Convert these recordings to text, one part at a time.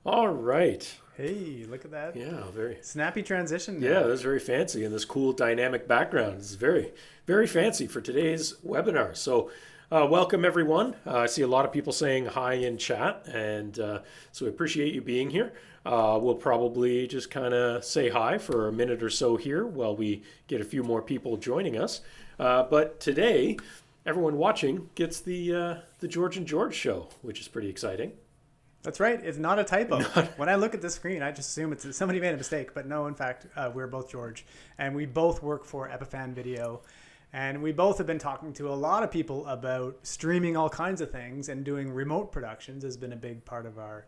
All right. Hey, look at that. Yeah, very. Snappy transition Yeah, there. that's very fancy, and this cool dynamic background is very, very fancy for today's webinar. So, welcome everyone. I see a lot of people saying hi in chat, and so we appreciate you being here. We'll probably just kind of say hi for a minute or so here while we get a few more people joining us. But today, everyone watching gets the George and George show, which is pretty exciting. That's right. It's not a typo. When I look at the screen, I just assume it's somebody made a mistake. But no, in fact, we're both George. And we both work for Epiphan Video. And we both have been talking to a lot of people about streaming all kinds of things, and doing remote productions has been a big part of our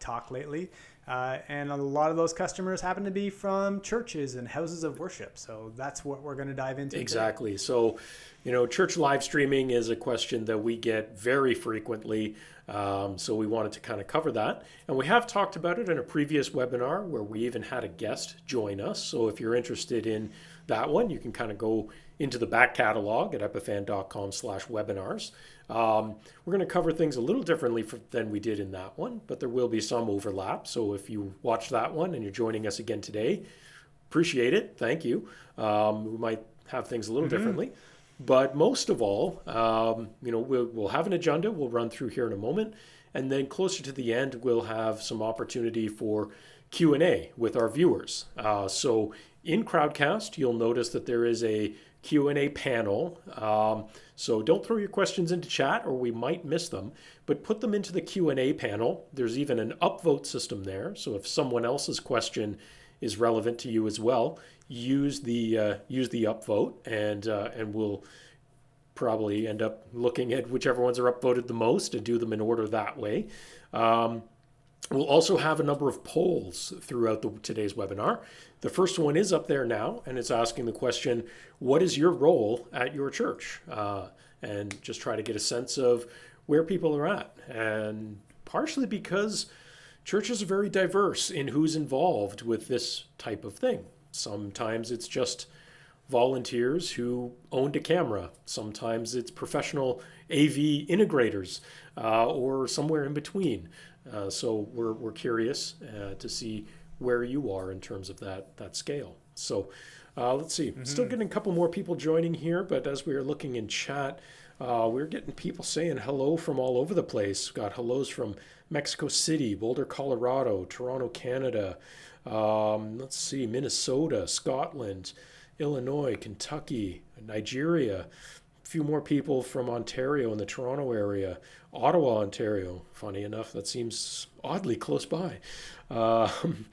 talk lately. And a lot of those customers happen to be from churches and houses of worship. So that's what we're going to dive into today. Exactly. So, church live streaming is a question that we get very frequently. So we wanted to kind of cover that. And we have talked about it in a previous webinar where we even had a guest join us. So if you're interested in that one, you can kind of go into the back catalog at epiphan.com/webinars. We're going to cover things a little differently than we did in that one, but there will be some overlap. So if you watch that one and you're joining us again today, appreciate it. Thank you. We might have things a little differently. But most of all, we'll have an agenda we'll run through here in a moment. And then closer to the end, we'll have some opportunity for Q&A with our viewers. So in Crowdcast, you'll notice that there is a Q&A panel. So don't throw your questions into chat or we might miss them, but put them into the Q&A panel. There's even an upvote system there. So if someone else's question is relevant to you as well, use the upvote, and we'll probably end up looking at whichever ones are upvoted the most and do them in order that way. We'll also have a number of polls throughout today's webinar. The first one is up there now, and it's asking the question, what is your role at your church? And just try to get a sense of where people are at. And partially because churches are very diverse in who's involved with this type of thing. Sometimes it's just volunteers who owned a camera. Sometimes it's professional AV integrators, or somewhere in between. So we're curious to see where you are in terms of that scale. So let's see. Still getting a couple more people joining here, but as we are looking in chat, we're getting people saying hello from all over the place. Got hellos from Mexico City, Boulder, Colorado, Toronto, Canada. Let's see, Minnesota, Scotland, Illinois, Kentucky, Nigeria. A few more people from Ontario in the Toronto area, Ottawa, Ontario. Funny enough, that seems oddly close by. And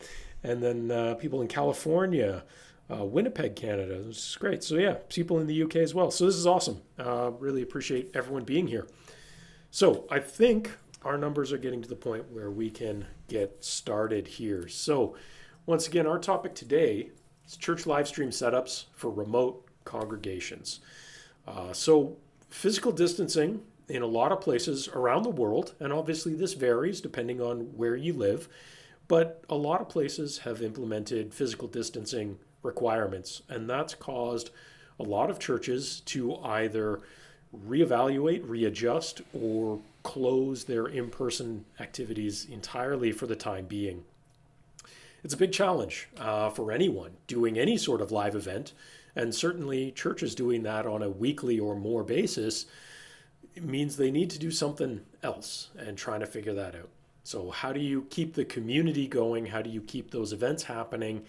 then people in California, Winnipeg, Canada. This is great. So yeah, people in the UK as well. So this is awesome. Really appreciate everyone being here. So I think our numbers are getting to the point where we can get started here. So once again, our topic today is church live stream setups for remote congregations. So physical distancing in a lot of places around the world, and obviously this varies depending on where you live, but a lot of places have implemented physical distancing requirements, and that's caused a lot of churches to either reevaluate, readjust, or close their in-person activities entirely for the time being. It's a big challenge for anyone doing any sort of live event, and certainly churches doing that on a weekly or more basis. It means they need to do something else and trying to figure that out. So how do you keep the community going? How do you keep those events happening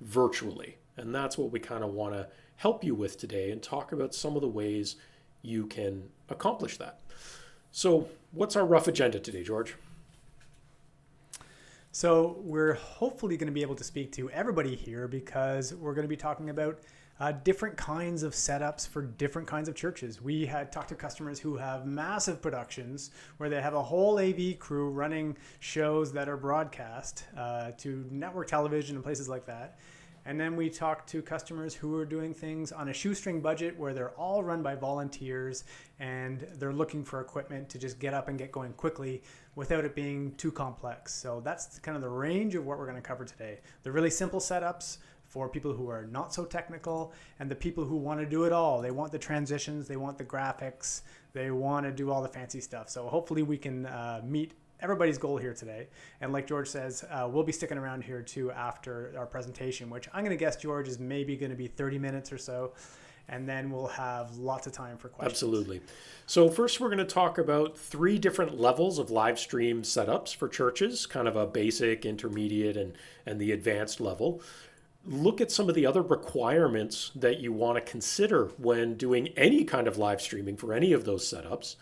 virtually? And that's what we kind of want to help you with today and talk about some of the ways you can accomplish that. So what's our rough agenda today, George? So we're hopefully going to be able to speak to everybody here, because we're going to be talking about different kinds of setups for different kinds of churches. We had talked to customers who have massive productions where they have a whole AV crew running shows that are broadcast to network television and places like that. And then we talked to customers who are doing things on a shoestring budget where they're all run by volunteers and they're looking for equipment to just get up and get going quickly without it being too complex. So that's kind of the range of what we're going to cover today. The really simple setups for people who are not so technical, and the people who want to do it all. They want the transitions, they want the graphics, they want to do all the fancy stuff. So hopefully we can meet everybody's goal here today. And like George says, we'll be sticking around here too after our presentation, which I'm going to guess, George, is maybe going to be 30 minutes or so. And then we'll have lots of time for questions. Absolutely. So first we're going to talk about 3 different levels of live stream setups for churches, kind of a basic, intermediate, and the advanced level. Look at some of the other requirements that you want to consider when doing any kind of live streaming for any of those setups.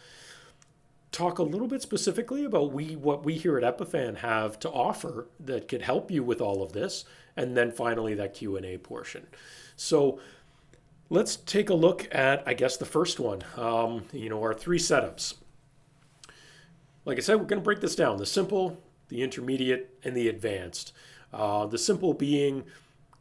Talk a little bit specifically about what we here at Epiphan have to offer that could help you with all of this, and then finally that Q&A portion. So let's take a look at, I guess, the first one, our 3 setups. Like I said, we're going to break this down, the simple, the intermediate, and the advanced. The simple being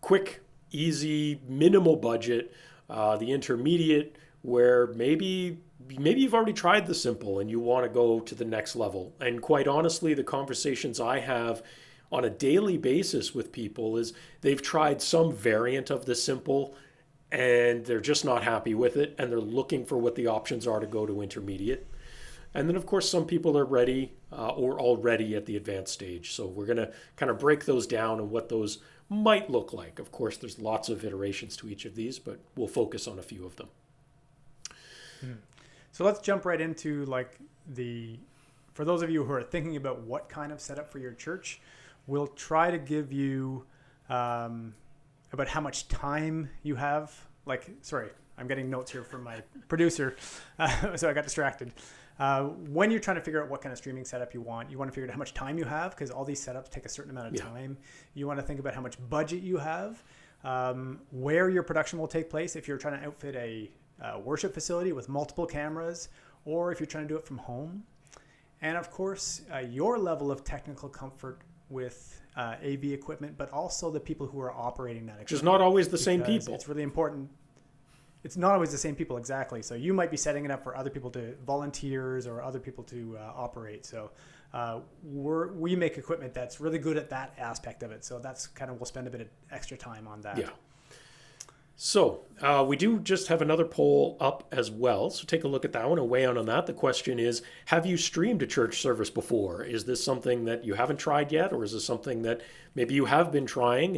quick, easy, minimal budget. The intermediate, where maybe you've already tried the simple and you want to go to the next level. And quite honestly, the conversations I have on a daily basis with people is they've tried some variant of the simple and they're just not happy with it, and they're looking for what the options are to go to intermediate. And then, of course, some people are ready or already at the advanced stage. So we're going to kind of break those down and what those might look like. Of course, there's lots of iterations to each of these, but we'll focus on a few of them. So let's jump right into for those of you who are thinking about what kind of setup for your church, we'll try to give you about how much time you have. Sorry, I'm getting notes here from my producer, so I got distracted. When you're trying to figure out what kind of streaming setup you want to figure out how much time you have, because all these setups take a certain amount of time. You want to think about how much budget you have, where your production will take place, if you're trying to outfit a worship facility with multiple cameras, or if you're trying to do it from home. And of course, your level of technical comfort with AV equipment, but also the people who are operating that equipment. Which is not always the same people. It's really important. It's not always the same people, exactly. So you might be setting it up for other people to volunteers or other people to operate. So we make equipment that's really good at that aspect of it. So that's kind of, we'll spend a bit of extra time on that. Yeah. So we do just have another poll up as well. So take a look at that one and weigh in on that. The question is, have you streamed a church service before? Is this something that you haven't tried yet? Or is this something that maybe you have been trying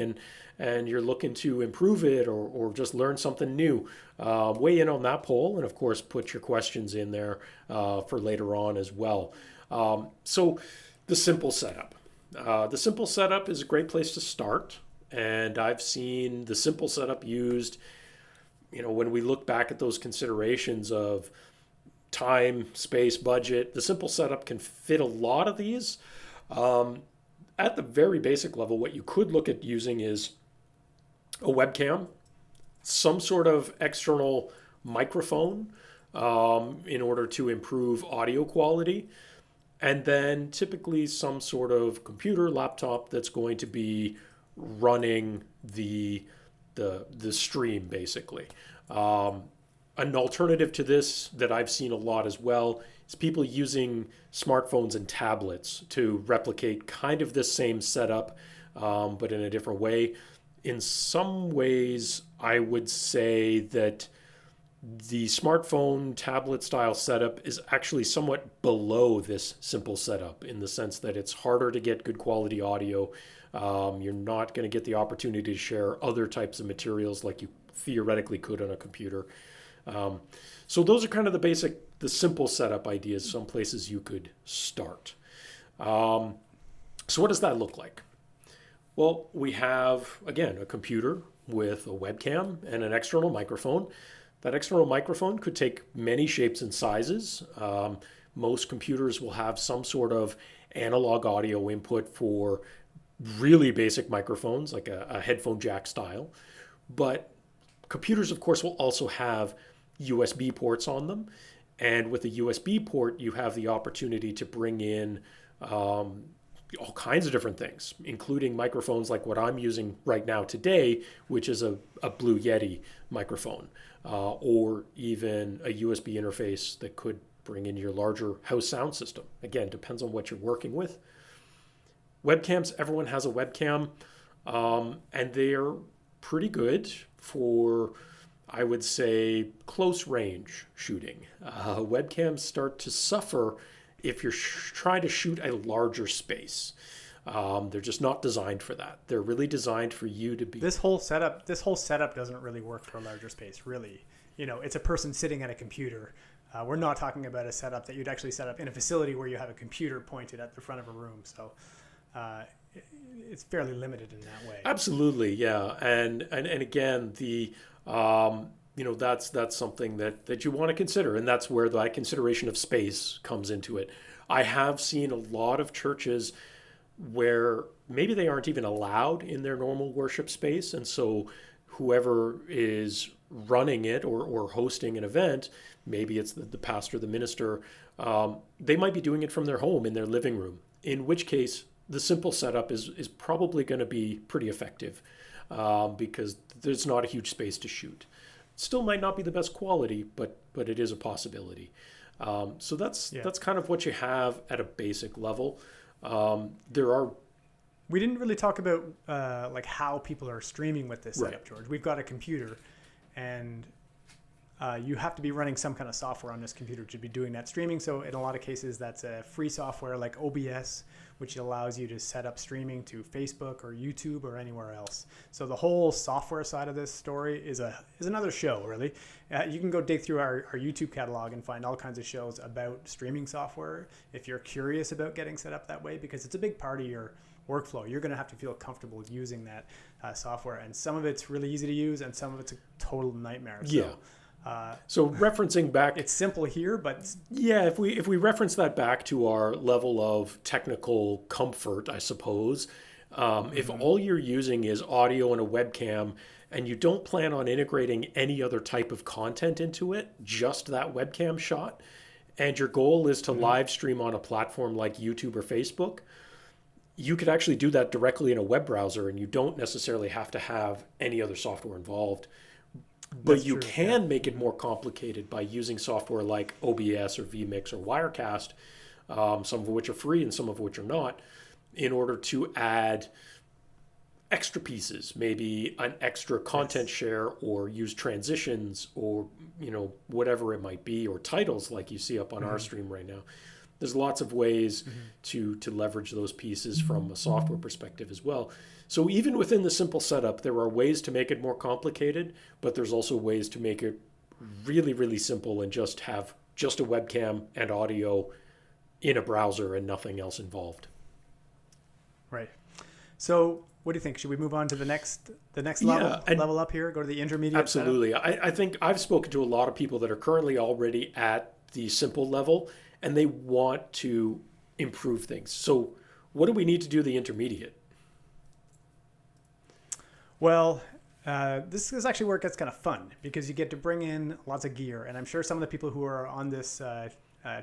and you're looking to improve it or just learn something new? Weigh in on that poll, and of course, put your questions in there for later on as well. So the simple setup. The simple setup is a great place to start. And I've seen the simple setup used, when we look back at those considerations of time, space, budget, the simple setup can fit a lot of these. At the very basic level, what you could look at using is a webcam, some sort of external microphone in order to improve audio quality, and then typically some sort of computer, laptop that's going to be running the stream, basically. An alternative to this that I've seen a lot as well is people using smartphones and tablets to replicate kind of this same setup, but in a different way. In some ways, I would say that the smartphone tablet style setup is actually somewhat below this simple setup, in the sense that it's harder to get good quality audio. You're not going to get the opportunity to share other types of materials like you theoretically could on a computer. So those are kind of the simple setup ideas, some places you could start. So what does that look like? Well, we have, again, a computer with a webcam and an external microphone. That external microphone could take many shapes and sizes. Most computers will have some sort of analog audio input for really basic microphones, like a headphone jack style. But computers, of course, will also have USB ports on them. And with a USB port, you have the opportunity to bring in all kinds of different things, including microphones like what I'm using right now today, which is a Blue Yeti microphone, or even a USB interface that could bring in your larger house sound system. Again, depends on what you're working with. Webcams, everyone has a webcam, and they're pretty good for, I would say, close range shooting. Webcams start to suffer if you're trying to shoot a larger space. They're just not designed for that. They're really designed for you to be. This whole setup doesn't really work for a larger space, really. It's a person sitting at a computer. We're not talking about a setup that you'd actually set up in a facility where you have a computer pointed at the front of a room. So it's fairly limited in that way. Absolutely, yeah. And again, that's something that you want to consider, and that's where the consideration of space comes into it. I have seen a lot of churches where maybe they aren't even allowed in their normal worship space, and so whoever is running it or hosting an event, maybe it's the pastor, the minister, they might be doing it from their home in their living room, in which case the simple setup is probably going to be pretty effective because there's not a huge space to shoot. Still might not be the best quality, but it is a possibility. So that's kind of what you have at a basic level. We didn't really talk about like how people are streaming with this setup, Right. George. We've got a computer, and you have to be running some kind of software on this computer to be doing that streaming. So in a lot of cases, that's a free software like OBS, which allows you to set up streaming to Facebook or YouTube or anywhere else. So the whole software side of this story is another show, really. You can go dig through our YouTube catalog and find all kinds of shows about streaming software if you're curious about getting set up that way, because it's a big part of your workflow. You're going to have to feel comfortable using that software, and some of it's really easy to use and some of it's a total nightmare. So referencing back, it's simple here, but yeah, if we reference that back to our level of technical comfort, I suppose, if all you're using is audio and a webcam, and you don't plan on integrating any other type of content into it, just that webcam shot, and your goal is to live stream on a platform like YouTube or Facebook, you could actually do that directly in a web browser, and you don't necessarily have to have any other software involved. But That's you true, can make it more complicated by using software like OBS or vMix or Wirecast, some of which are free and some of which are not, in order to add extra pieces, maybe an extra content share, or use transitions, or whatever it might be, or titles like you see up on our stream right now. There's lots of ways to leverage those pieces from a software perspective as well. So even within the simple setup, there are ways to make it more complicated, but there's also ways to make it really, really simple and just have just a webcam and audio in a browser and nothing else involved. right. So what do you think? Should we move on to the next level up here? Go to the intermediate Absolutely. I think I've spoken to a lot of people that are currently already at the simple level, and they want to improve things. So what do we need to do the intermediate? Well, this is actually where it gets kind of fun, because you get to bring in lots of gear. And I'm sure some of the people who are on this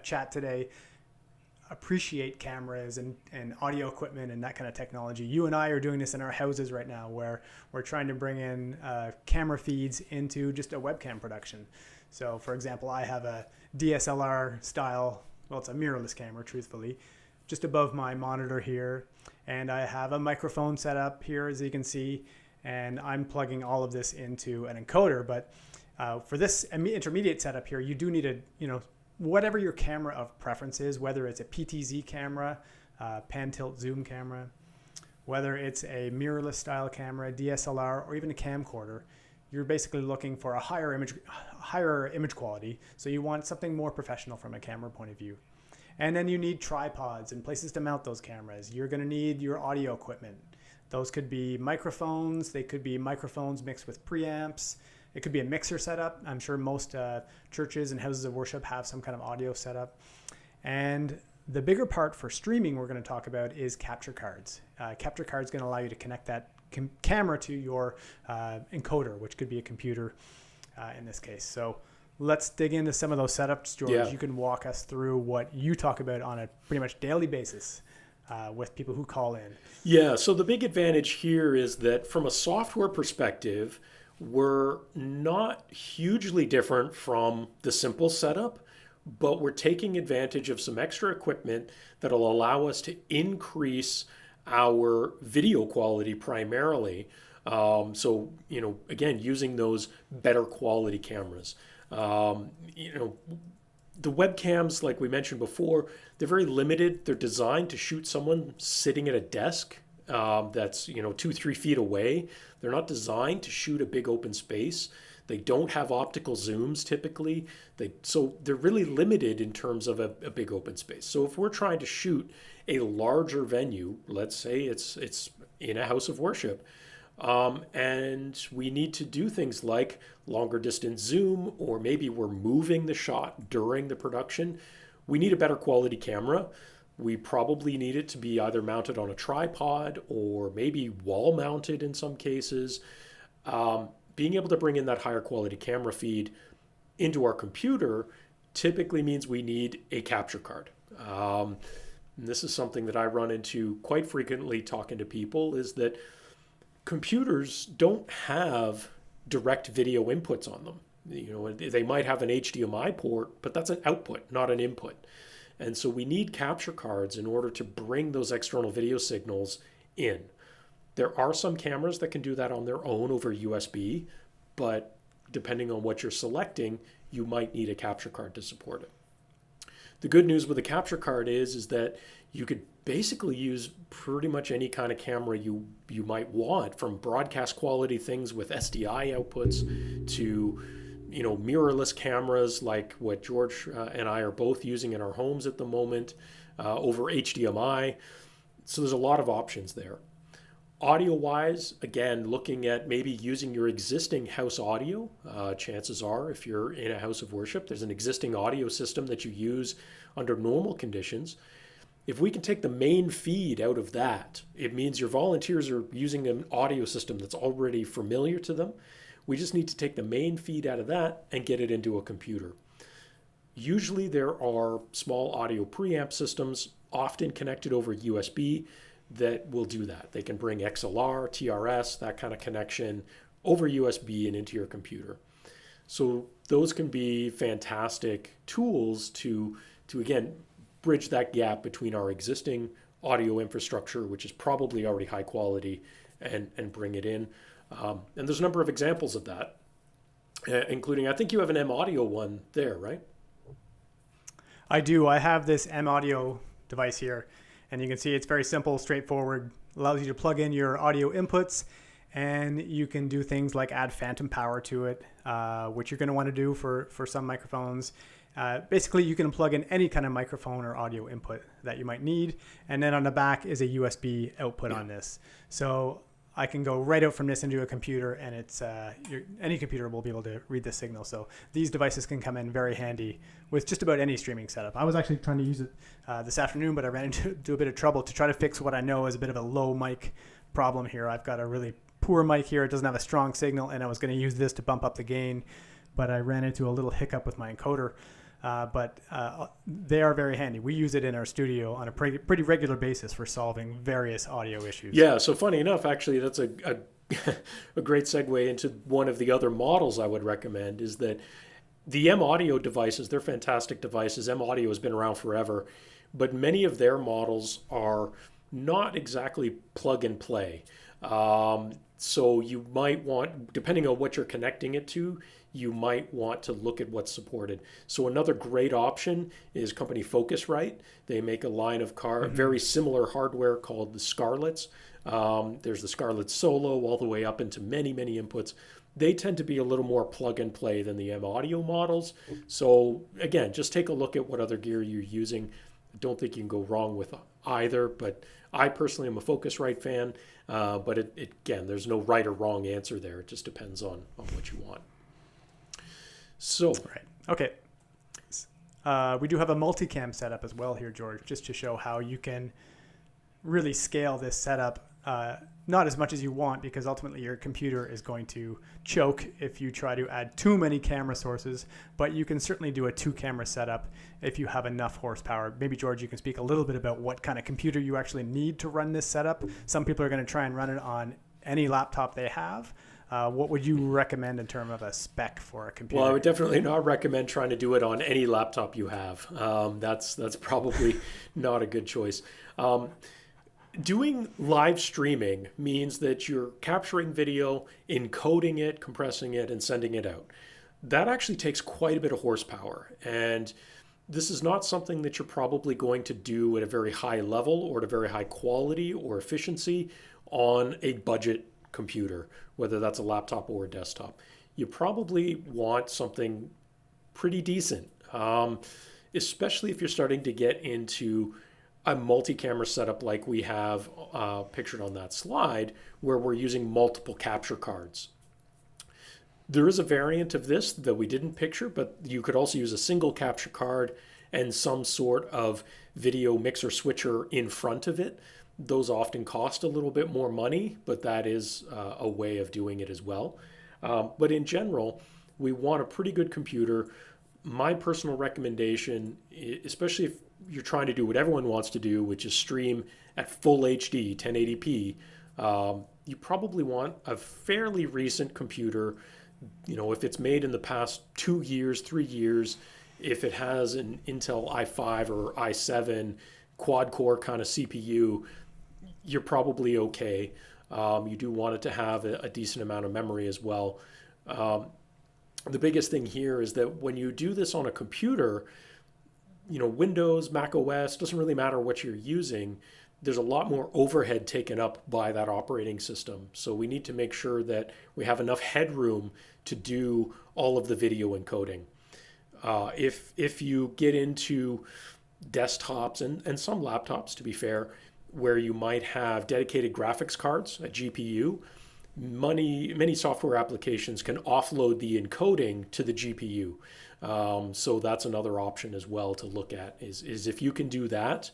chat today appreciate cameras and audio equipment and that kind of technology. You and I are doing this in our houses right now, where we're trying to bring in camera feeds into just a webcam production. So for example, I have a DSLR style, well, it's a mirrorless camera, truthfully, just above my monitor here. And I have a microphone set up here, as you can see, and I'm plugging all of this into an encoder. But for this intermediate setup here, you do need a, whatever your camera of preference is, whether it's a PTZ camera, pan tilt zoom camera, whether it's a mirrorless style camera, DSLR, or even a camcorder, you're basically looking for a higher image quality. So you want something more professional from a camera point of view. And then you need tripods and places to mount those cameras. You're going to need your audio equipment. Those could be microphones. They could be microphones mixed with preamps. It could be a mixer setup. I'm sure most churches and houses of worship have some kind of audio setup. And the bigger part for streaming we're going to talk about is capture cards. Capture cards going to allow you to connect that camera to your encoder, which could be a computer in this case. So let's dig into some of those setups, George. Yeah. You can walk us through what you talk about on a pretty much daily basis with people who call in. Yeah, so the big advantage here is that from a software perspective, we're not hugely different from the simple setup, but we're taking advantage of some extra equipment that'll allow us to increase our video quality primarily. So, again, using those better quality cameras. The webcams, like we mentioned before, they're very limited. They're designed to shoot someone sitting at a desk that's 2-3 feet away. They're not designed to shoot a big open space. They don't have optical zooms typically. So they're really limited in terms of a big open space. So if we're trying to shoot a larger venue, let's say it's in a house of worship, and we need to do things like longer distance zoom, or maybe we're moving the shot during the production, we need a better quality camera. We probably need it to be either mounted on a tripod or maybe wall mounted in some cases. Being able to bring in that higher quality camera feed into our computer typically means we need a capture card. And this is something that I run into quite frequently talking to people, is that computers don't have direct video inputs on them. They might have an HDMI port, but that's an output, not an input. And so we need capture cards in order to bring those external video signals in. There are some cameras that can do that on their own over USB, but depending on what you're selecting, you might need a capture card to support it. The good news with a capture card is that you could basically use pretty much any kind of camera you might want, from broadcast quality things with SDI outputs to mirrorless cameras like what George and I are both using in our homes at the moment, over HDMI. So there's a lot of options there. Audio-wise, again, looking at maybe using your existing house audio. Chances are, if you're in a house of worship, there's an existing audio system that you use under normal conditions. If we can take the main feed out of that, it means your volunteers are using an audio system that's already familiar to them. We just need to take the main feed out of that and get it into a computer. Usually there are small audio preamp systems, often connected over USB, that will do that. They can bring XLR, TRS, that kind of connection over USB and into your computer. So those can be fantastic tools to again, bridge that gap between our existing audio infrastructure, which is probably already high quality, and bring it in. And there's a number of examples of that, including, I think you have an M Audio one there, right? I do. I have this M Audio device here, and you can see it's very simple, straightforward, allows you to plug in your audio inputs, and you can do things like add phantom power to it, which you're going to want to do for some microphones. Basically, you can plug in any kind of microphone or audio input that you might need, and then on the back is a USB output on this. So I can go right out from this into a computer, and it's any computer will be able to read the signal. So these devices can come in very handy with just about any streaming setup. I was actually trying to use it this afternoon, but I ran into a bit of trouble to try to fix what I know is a bit of a low mic problem here. I've got a really poor mic here. It doesn't have a strong signal, and I was going to use this to bump up the gain, but I ran into a little hiccup with my encoder. But they are very handy. We use it in our studio on a pretty regular basis for solving various audio issues. Yeah, so funny enough, actually, that's a a great segue into one of the other models I would recommend, is that the M Audio devices, they're fantastic devices. M Audio has been around forever, but many of their models are not exactly plug and play. So you might want, depending on what you're connecting it to, you might want to look at what's supported. So another great option is company Focusrite. They make a line of very similar hardware called the Scarletts. There's the Scarlett Solo all the way up into many, many inputs. They tend to be a little more plug and play than the M Audio models. So again, just take a look at what other gear you're using. I don't think you can go wrong with either, but I personally am a Focusrite fan. But again, there's no right or wrong answer there. It just depends on what you want. So, right. Okay. We do have a multicam setup as well here, George, just to show how you can really scale this setup. Not as much as you want, because ultimately your computer is going to choke if you try to add too many camera sources, but you can certainly do a 2-camera setup if you have enough horsepower. Maybe, George, you can speak a little bit about what kind of computer you actually need to run this setup. Some people are going to try and run it on any laptop they have. What would you recommend in terms of a spec for a computer? Well, I would definitely not recommend trying to do it on any laptop you have. That's probably not a good choice. Doing live streaming means that you're capturing video, encoding it, compressing it, and sending it out. That actually takes quite a bit of horsepower. And this is not something that you're probably going to do at a very high level or at a very high quality or efficiency on a budget computer, whether that's a laptop or a desktop. You probably want something pretty decent, especially if you're starting to get into a multi-camera setup like we have pictured on that slide, where we're using multiple capture cards. There is a variant of this that we didn't picture, but you could also use a single capture card and some sort of video mixer switcher in front of it. Those often cost a little bit more money, but that is a way of doing it as well. But in general, we want a pretty good computer. My personal recommendation, especially if you're trying to do what everyone wants to do, which is stream at full HD, 1080p, you probably want a fairly recent computer. If it's made in the past 2 years, 3 years, if it has an Intel i5 or i7 quad core kind of CPU, you're probably okay. You do want it to have a decent amount of memory as well. The biggest thing here is that when you do this on a computer, Windows, Mac OS, doesn't really matter what you're using. There's a lot more overhead taken up by that operating system. So we need to make sure that we have enough headroom to do all of the video encoding. If you get into desktops and some laptops, to be fair, where you might have dedicated graphics cards, a GPU, many software applications can offload the encoding to the GPU. So that's another option as well to look at is if you can do that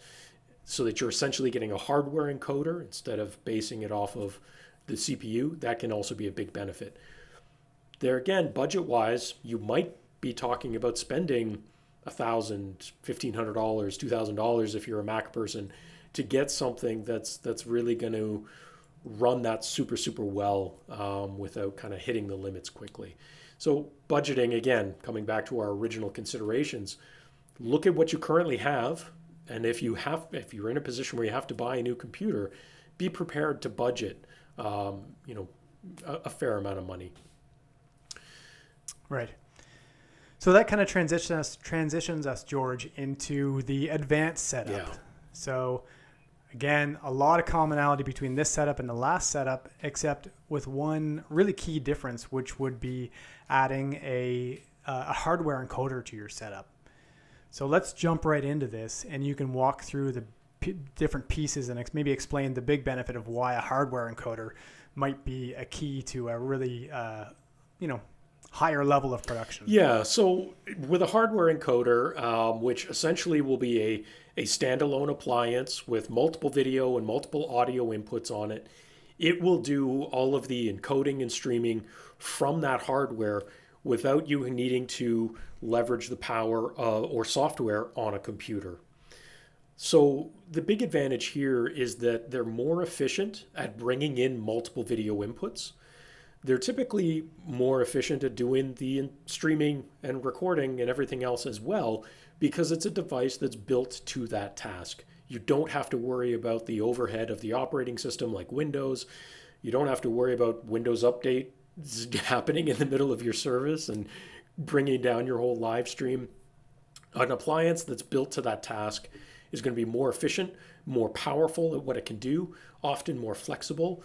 so that you're essentially getting a hardware encoder instead of basing it off of the CPU, that can also be a big benefit. There again, budget-wise, you might be talking about spending $1,000, $1,500, $2,000 if you're a Mac person to get something that's really going to run that super, super well without kind of hitting the limits quickly. So budgeting, again, coming back to our original considerations, look at what you currently have. And if you're in a position where you have to buy a new computer, be prepared to budget, a fair amount of money. Right. So that kind of transitions us, George, into the advanced setup. Yeah. So again, a lot of commonality between this setup and the last setup, except with one really key difference, which would be adding a hardware encoder to your setup. So let's jump right into this, and you can walk through the different pieces and maybe explain the big benefit of why a hardware encoder might be a key to a really, higher level of production. Yeah, so with a hardware encoder, which essentially will be a standalone appliance with multiple video and multiple audio inputs on it, it will do all of the encoding and streaming from that hardware without you needing to leverage the power or software on a computer. So the big advantage here is that they're more efficient at bringing in multiple video inputs. They're typically more efficient at doing the streaming and recording and everything else as well, because it's a device that's built to that task. You don't have to worry about the overhead of the operating system like Windows. You don't have to worry about Windows Update happening in the middle of your service and bringing down your whole live stream. An appliance that's built to that task is going to be more efficient, more powerful at what it can do, often more flexible.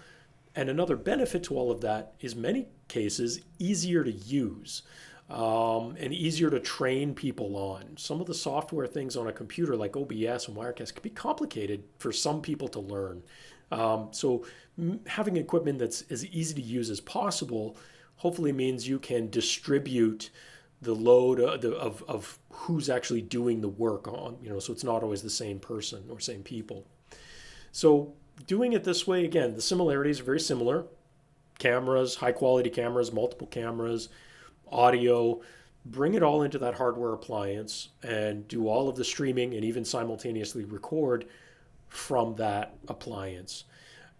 And another benefit to all of that is many cases easier to use and easier to train people on. Some of the software things on a computer like OBS and Wirecast can be complicated for some people to learn. So having equipment that's as easy to use as possible hopefully means you can distribute the load of who's actually doing the work on, so it's not always the same person or same people. So doing it this way, again, the similarities are very similar. Cameras, high quality cameras, multiple cameras, audio, bring it all into that hardware appliance and do all of the streaming and even simultaneously record from that appliance.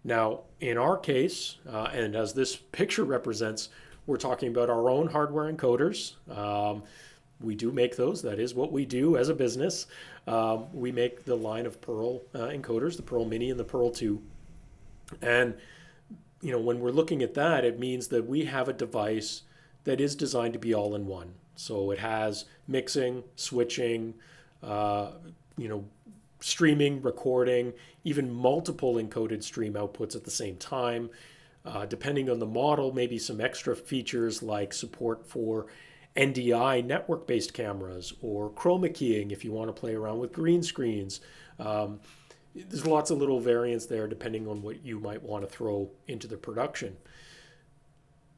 Now, in our case, and as this picture represents, we're talking about our own hardware encoders. We do make those. That is what we do as a business. We make the line of Pearl encoders, the Pearl Mini and the Pearl 2. And, when we're looking at that, it means that we have a device that is designed to be all in one. So it has mixing, switching, you know, streaming, recording, even multiple encoded stream outputs at the same time. Depending on the model, maybe some extra features like support for NDI network-based cameras or chroma keying if you want to play around with green screens. There's lots of little variants there depending on what you might want to throw into the production.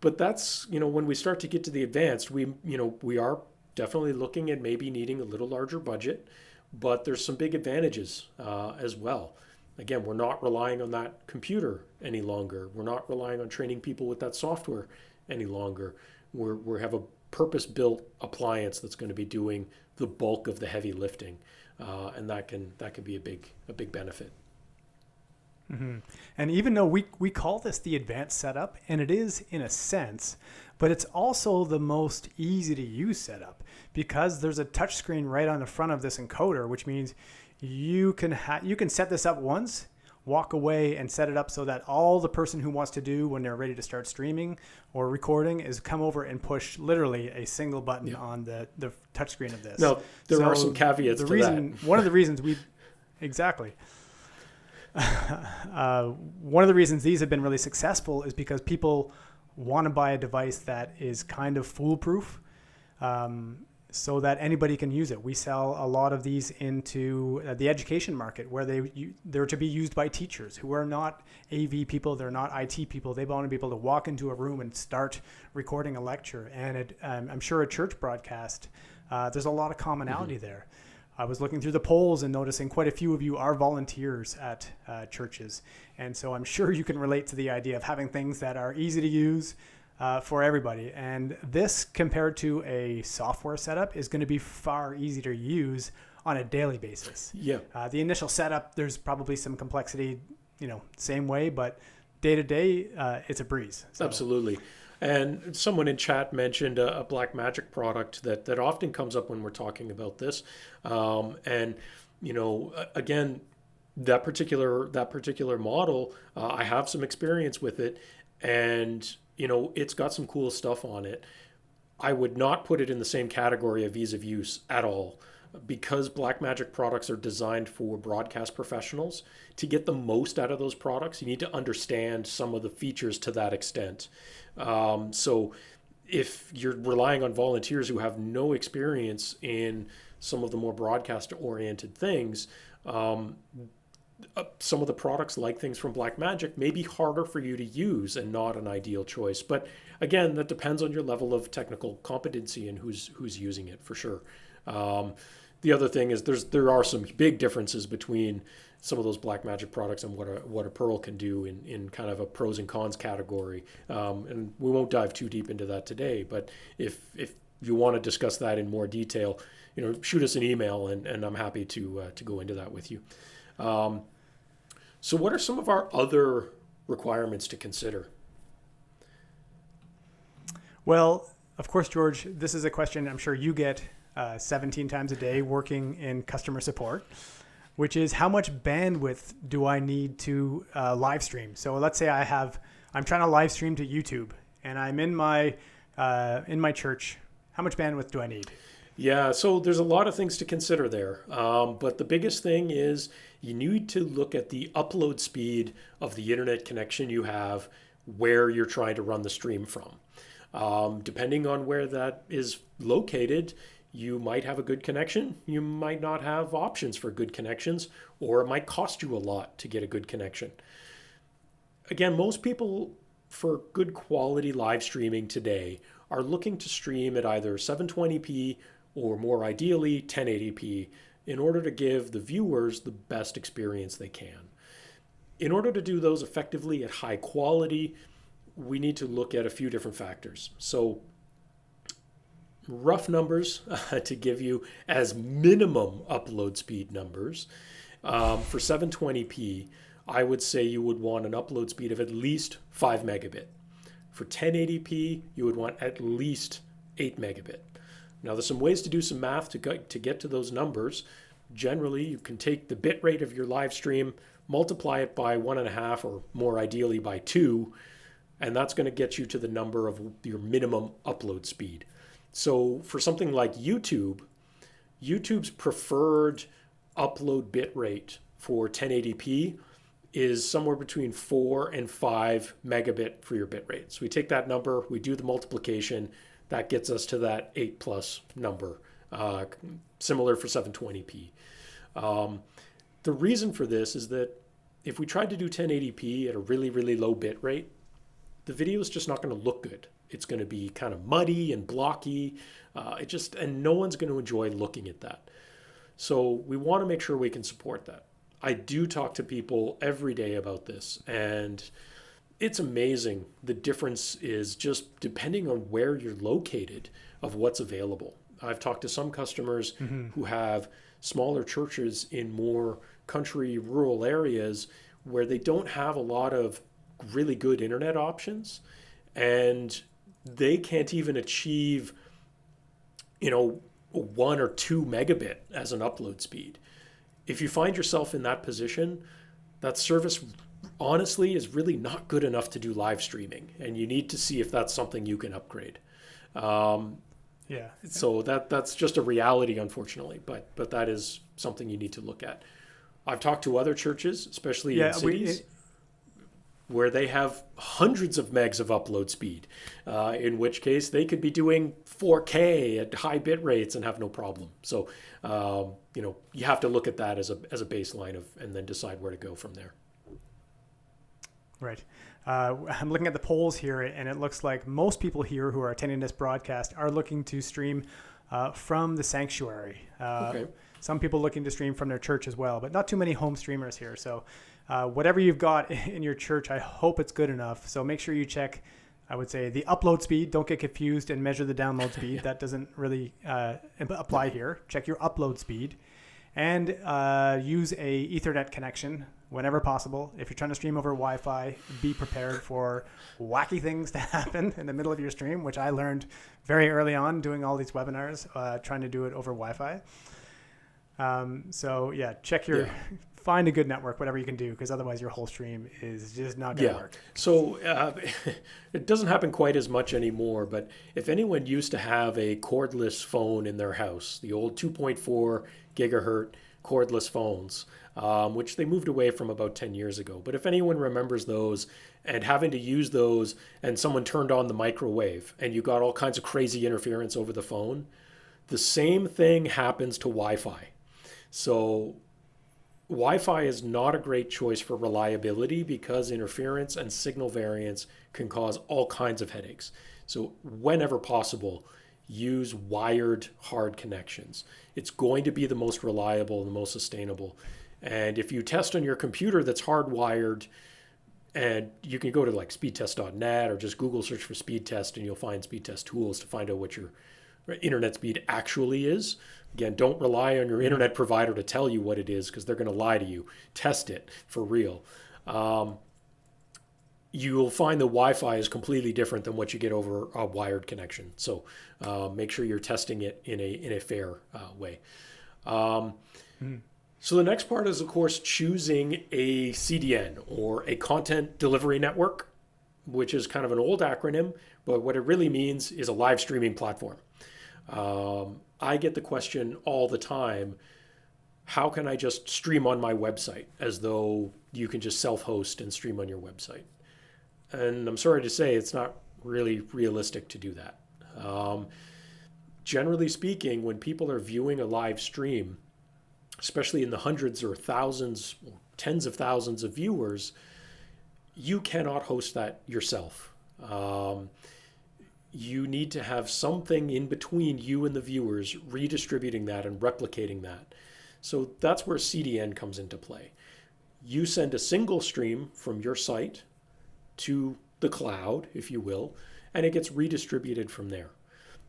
But that's, when we start to get to the advanced, we are definitely looking at maybe needing a little larger budget, but there's some big advantages as well. Again, we're not relying on that computer any longer. We're not relying on training people with that software any longer. We have a purpose-built appliance that's going to be doing the bulk of the heavy lifting, and that can be a big benefit. Mm-hmm. And even though we call this the advanced setup, and it is in a sense, but it's also the most easy to use setup because there's a touch screen right on the front of this encoder, which means you can set this up once, walk away and set it up so that all the person who wants to do when they're ready to start streaming or recording is come over and push literally a single button on the touch screen of this. Now, there are some caveats to that. One of the reasons exactly. One of the reasons these have been really successful is because people want to buy a device that is kind of foolproof, so that anybody can use it. We sell a lot of these into the education market where they're to be used by teachers who are not AV people, they're not IT people. They want to be able to walk into a room and start recording a lecture. And I'm sure a church broadcast, there's a lot of commonality there. I was looking through the polls and noticing quite a few of you are volunteers at churches. And so I'm sure you can relate to the idea of having things that are easy to use for everybody. And this, compared to a software setup, is going to be far easier to use on a daily basis. Yeah. The initial setup, there's probably some complexity, same way, but day to day, it's a breeze. So. Absolutely. And someone in chat mentioned a Blackmagic product that often comes up when we're talking about this. Again, that particular model, I have some experience with it, and it's got some cool stuff on it. I would not put it in the same category of ease of use at all, because Blackmagic products are designed for broadcast professionals. To get the most out of those products, you need to understand some of the features to that extent. So if you're relying on volunteers who have no experience in some of the more broadcast-oriented things, some of the products, like things from Blackmagic, may be harder for you to use and not an ideal choice. But again, that depends on your level of technical competency and who's using it, for sure. The other thing is there are some big differences between some of those Blackmagic products and what a Pearl can do in kind of a pros and cons category. And we won't dive too deep into that today, but if you want to discuss that in more detail, shoot us an email and I'm happy to go into that with you. So what are some of our other requirements to consider? Well, of course, George, this is a question I'm sure you get 17 times a day working in customer support, which is how much bandwidth do I need to live stream? So let's say I'm trying to live stream to YouTube and I'm in my church. How much bandwidth do I need? Yeah, so there's a lot of things to consider there. But the biggest thing is you need to look at the upload speed of the internet connection you have where you're trying to run the stream from. Depending on where that is located, you might have a good connection. You might not have options for good connections, or it might cost you a lot to get a good connection. Again, most people for good quality live streaming today are looking to stream at either 720p or more ideally 1080p in order to give the viewers the best experience they can. In order to do those effectively at high quality, we need to look at a few different factors. So rough numbers to give you as minimum upload speed numbers. For 720p, I would say you would want an upload speed of at least 5 megabit. For 1080p, you would want at least 8 megabit. Now, there's some ways to do some math to get to those numbers. Generally, you can take the bit rate of your live stream, multiply it by 1.5 or more ideally by 2, and that's going to get you to the number of your minimum upload speed. So for something like YouTube, YouTube's preferred upload bit rate for 1080p is somewhere between 4 and 5 megabit for your bit rate. So we take that number, we do the multiplication, that gets us to that 8 plus number, similar for 720p. The reason for this is that if we tried to do 1080p at a really, really low bit rate, the video is just not going to look good. It's going to be kind of muddy and blocky. And no one's going to enjoy looking at that. So we want to make sure we can support that. I do talk to people every day about this, and it's amazing. The difference is just depending on where you're located of what's available. I've talked to some customers who have smaller churches in more country, rural areas where they don't have a lot of really good internet options, and they can't even achieve, 1 or 2 megabit as an upload speed. If you find yourself in that position, that service honestly is really not good enough to do live streaming, and you need to see if that's something you can upgrade. Yeah. So that's just a reality, unfortunately, but that is something you need to look at. I've talked to other churches, especially in cities, where they have hundreds of megs of upload speed, in which case they could be doing 4K at high bit rates and have no problem. So, you have to look at that as a baseline and then decide where to go from there. Right. I'm looking at the polls here, and it looks like most people here who are attending this broadcast are looking to stream from the sanctuary. Okay. Some people looking to stream from their church as well, but not too many home streamers here. So whatever you've got in your church, I hope it's good enough. So make sure you check, I would say, the upload speed. Don't get confused and measure the download speed. Yeah. That doesn't really apply here. Check your upload speed and use a Ethernet connection whenever possible. If you're trying to stream over Wi-Fi, be prepared for wacky things to happen in the middle of your stream, which I learned very early on doing all these webinars, trying to do it over Wi-Fi. Find a good network, whatever you can do, because otherwise your whole stream is just not going to work. So it doesn't happen quite as much anymore, but if anyone used to have a cordless phone in their house, the old 2.4 gigahertz cordless phones, which they moved away from about 10 years ago. But if anyone remembers those and having to use those and someone turned on the microwave and you got all kinds of crazy interference over the phone, the same thing happens to Wi-Fi. So Wi-Fi is not a great choice for reliability because interference and signal variance can cause all kinds of headaches. So whenever possible, use wired hard connections. It's going to be the most reliable and the most sustainable. And if you test on your computer that's hardwired, and you can go to like speedtest.net or just Google search for speed test and you'll find speed test tools to find out what your internet speed actually is. Again, don't rely on your internet provider to tell you what it is because they're going to lie to you. Test it for real. You'll find the Wi-Fi is completely different than what you get over a wired connection. So make sure you're testing it in a fair way. So the next part is, of course, choosing a CDN or a content delivery network, which is kind of an old acronym, but what it really means is a live streaming platform. I get the question all the time, how can I just stream on my website, as though you can just self-host and stream on your website? And I'm sorry to say, it's not really realistic to do that. Generally speaking, when people are viewing a live stream, especially in the hundreds or thousands, or tens of thousands of viewers, you cannot host that yourself. You need to have something in between you and the viewers redistributing that and replicating that. So that's where CDN comes into play. You send a single stream from your site to the cloud, if you will, and it gets redistributed from there.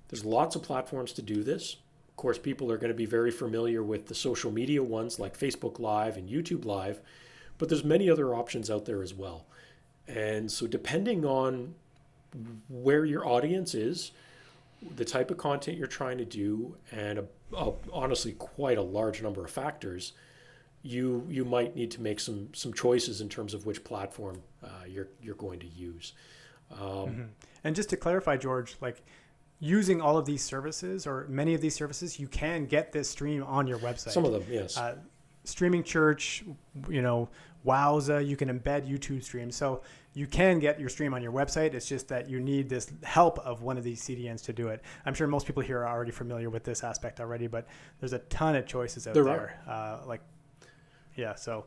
There's lots of platforms to do this. Of course, people are going to be very familiar with the social media ones like Facebook Live and YouTube Live, but there's many other options out there as well. And so depending on where your audience is, the type of content you're trying to do, and honestly quite a large number of factors, you might need to make some choices in terms of which platform you're going to use. And just to clarify, George, like using all of these services or many of these services, you can get this stream on your website. Some of them, yes. Streaming Church, Wowza, you can embed YouTube streams. So you can get your stream on your website. It's just that you need this help of one of these CDNs to do it. I'm sure most people here are already familiar with this aspect already, but there's a ton of choices out there. So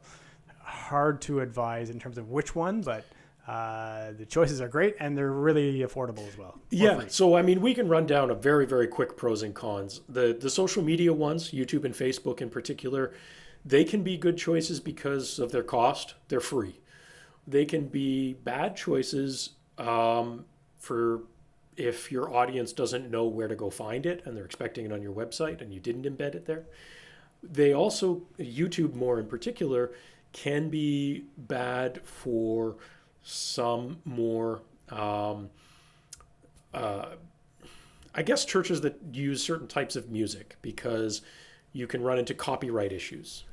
hard to advise in terms of which one, but the choices are great and they're really affordable as well. Yeah. So, I mean, we can run down a very, very quick pros and cons. The social media ones, YouTube and Facebook in particular, they can be good choices because of their cost. They're free. They can be bad choices for if your audience doesn't know where to go find it and they're expecting it on your website and you didn't embed it there. They also, YouTube more in particular, can be bad for some more, I guess, churches that use certain types of music, because you can run into copyright issues.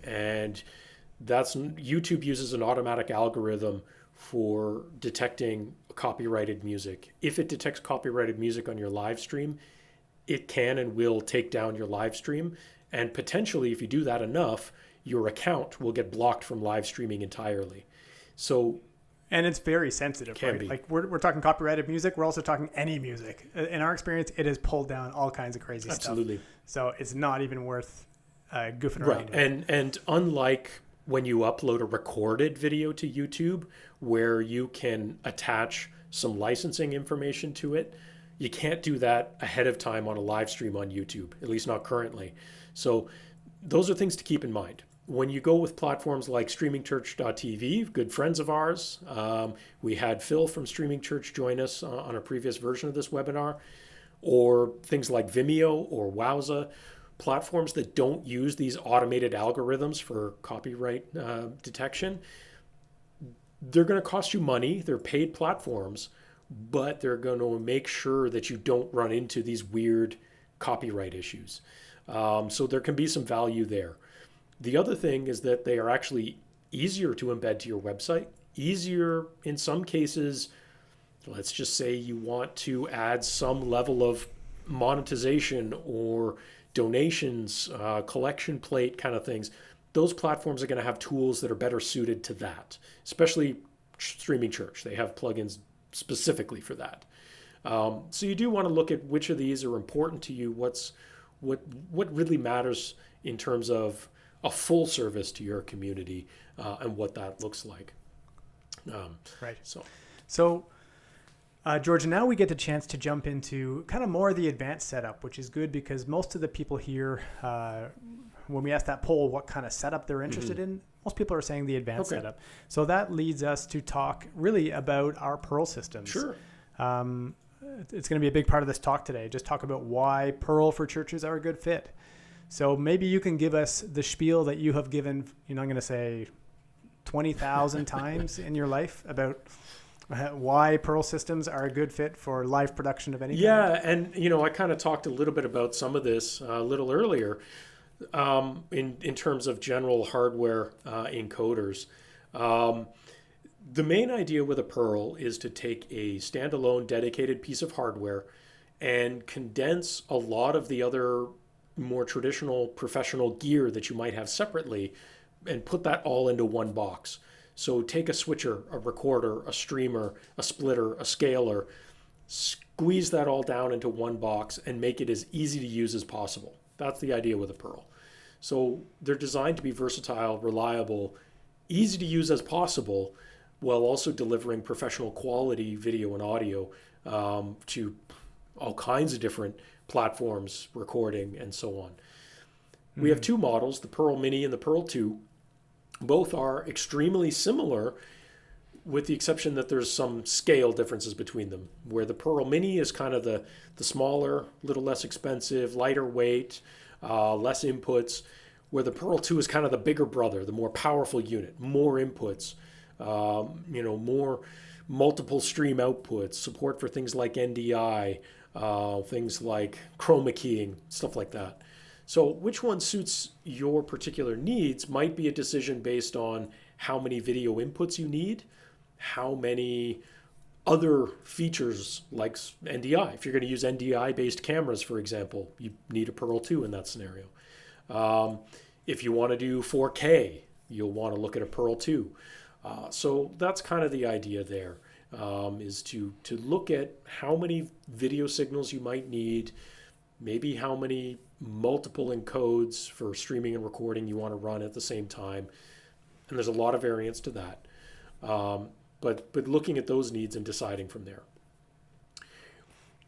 And YouTube uses an automatic algorithm for detecting copyrighted music. If it detects copyrighted music on your live stream, it can and will take down your live stream. And potentially, if you do that enough, your account will get blocked from live streaming entirely. And it's very sensitive, right? Like we're talking copyrighted music. We're also talking any music. In our experience, it has pulled down all kinds of crazy stuff. Absolutely. So it's not even worth goofing around. Right. And unlike when you upload a recorded video to YouTube, where you can attach some licensing information to it, you can't do that ahead of time on a live stream on YouTube, at least not currently. So those are things to keep in mind. When you go with platforms like streamingchurch.tv, good friends of ours, we had Phil from Streaming Church join us on a previous version of this webinar, or things like Vimeo or Wowza, platforms that don't use these automated algorithms for copyright detection. They're going to cost you money. They're paid platforms, but they're going to make sure that you don't run into these weird copyright issues. So there can be some value there. The other thing is that they are actually easier to embed to your website, easier in some cases. Let's just say you want to add some level of monetization or donations, collection plate kind of things. Those platforms are going to have tools that are better suited to that, especially Streaming Church. They have plugins specifically for that. So you do want to look at which of these are important to you, what really matters in terms of a full service to your community, and what that looks like. Right. So George, now we get the chance to jump into kind of more of the advanced setup, which is good because most of the people here, when we ask that poll what kind of setup they're interested in, most people are saying the advanced setup. So that leads us to talk really about our Pearl systems. Sure. It's going to be a big part of this talk today. Just talk about why Pearl for churches are a good fit. So maybe you can give us the spiel that you have given, I'm going to say 20,000 times in your life about why Pearl systems are a good fit for live production of any kind. Yeah, and I kind of talked a little bit about some of this a little earlier in terms of general hardware encoders. The main idea with a Pearl is to take a standalone dedicated piece of hardware and condense a lot of the other more traditional professional gear that you might have separately and put that all into one box. So take a switcher, a recorder, a streamer, a splitter, a scaler, squeeze that all down into one box and make it as easy to use as possible. That's the idea with a Pearl. So they're designed to be versatile, reliable, easy to use as possible, while also delivering professional quality video and audio to all kinds of different platforms, recording, and so on. We have two models, the Pearl Mini and the Pearl 2. Both are extremely similar, with the exception that there's some scale differences between them, where the Pearl Mini is kind of the smaller, little less expensive, lighter weight, less inputs, where the Pearl 2 is kind of the bigger brother, the more powerful unit, more inputs, more multiple stream outputs, support for things like NDI, things like chroma keying, stuff like that. So which one suits your particular needs might be a decision based on how many video inputs you need, how many other features like NDI. If you're going to use NDI-based cameras, for example, you need a Pearl 2 in that scenario. If you want to do 4K, you'll want to look at a Pearl 2. So that's kind of the idea there, is to look at how many video signals you might need, maybe how many multiple encodes for streaming and recording you want to run at the same time. And there's a lot of variance to that. But looking at those needs and deciding from there.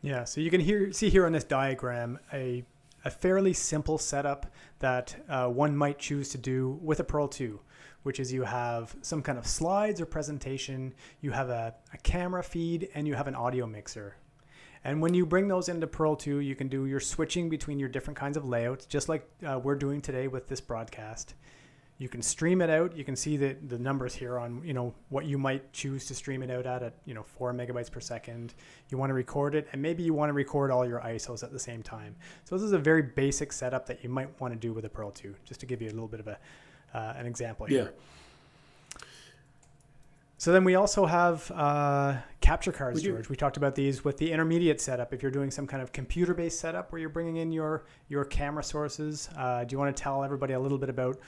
Yeah, so you can see here on this diagram a fairly simple setup that one might choose to do with a Pearl 2, which is you have some kind of slides or presentation, you have a camera feed, and you have an audio mixer. And when you bring those into Pearl 2, you can do your switching between your different kinds of layouts, just like we're doing today with this broadcast. You can stream it out. You can see the numbers here on, what you might choose to stream it out at 4 megabytes per second. You want to record it, and maybe you want to record all your ISOs at the same time. So this is a very basic setup that you might want to do with a Pearl 2, just to give you a little bit of an example here. Yeah. So then we also have capture cards, George. We talked about these with the intermediate setup. If you're doing some kind of computer-based setup where you're bringing in your camera sources, do you want to tell everybody a little bit about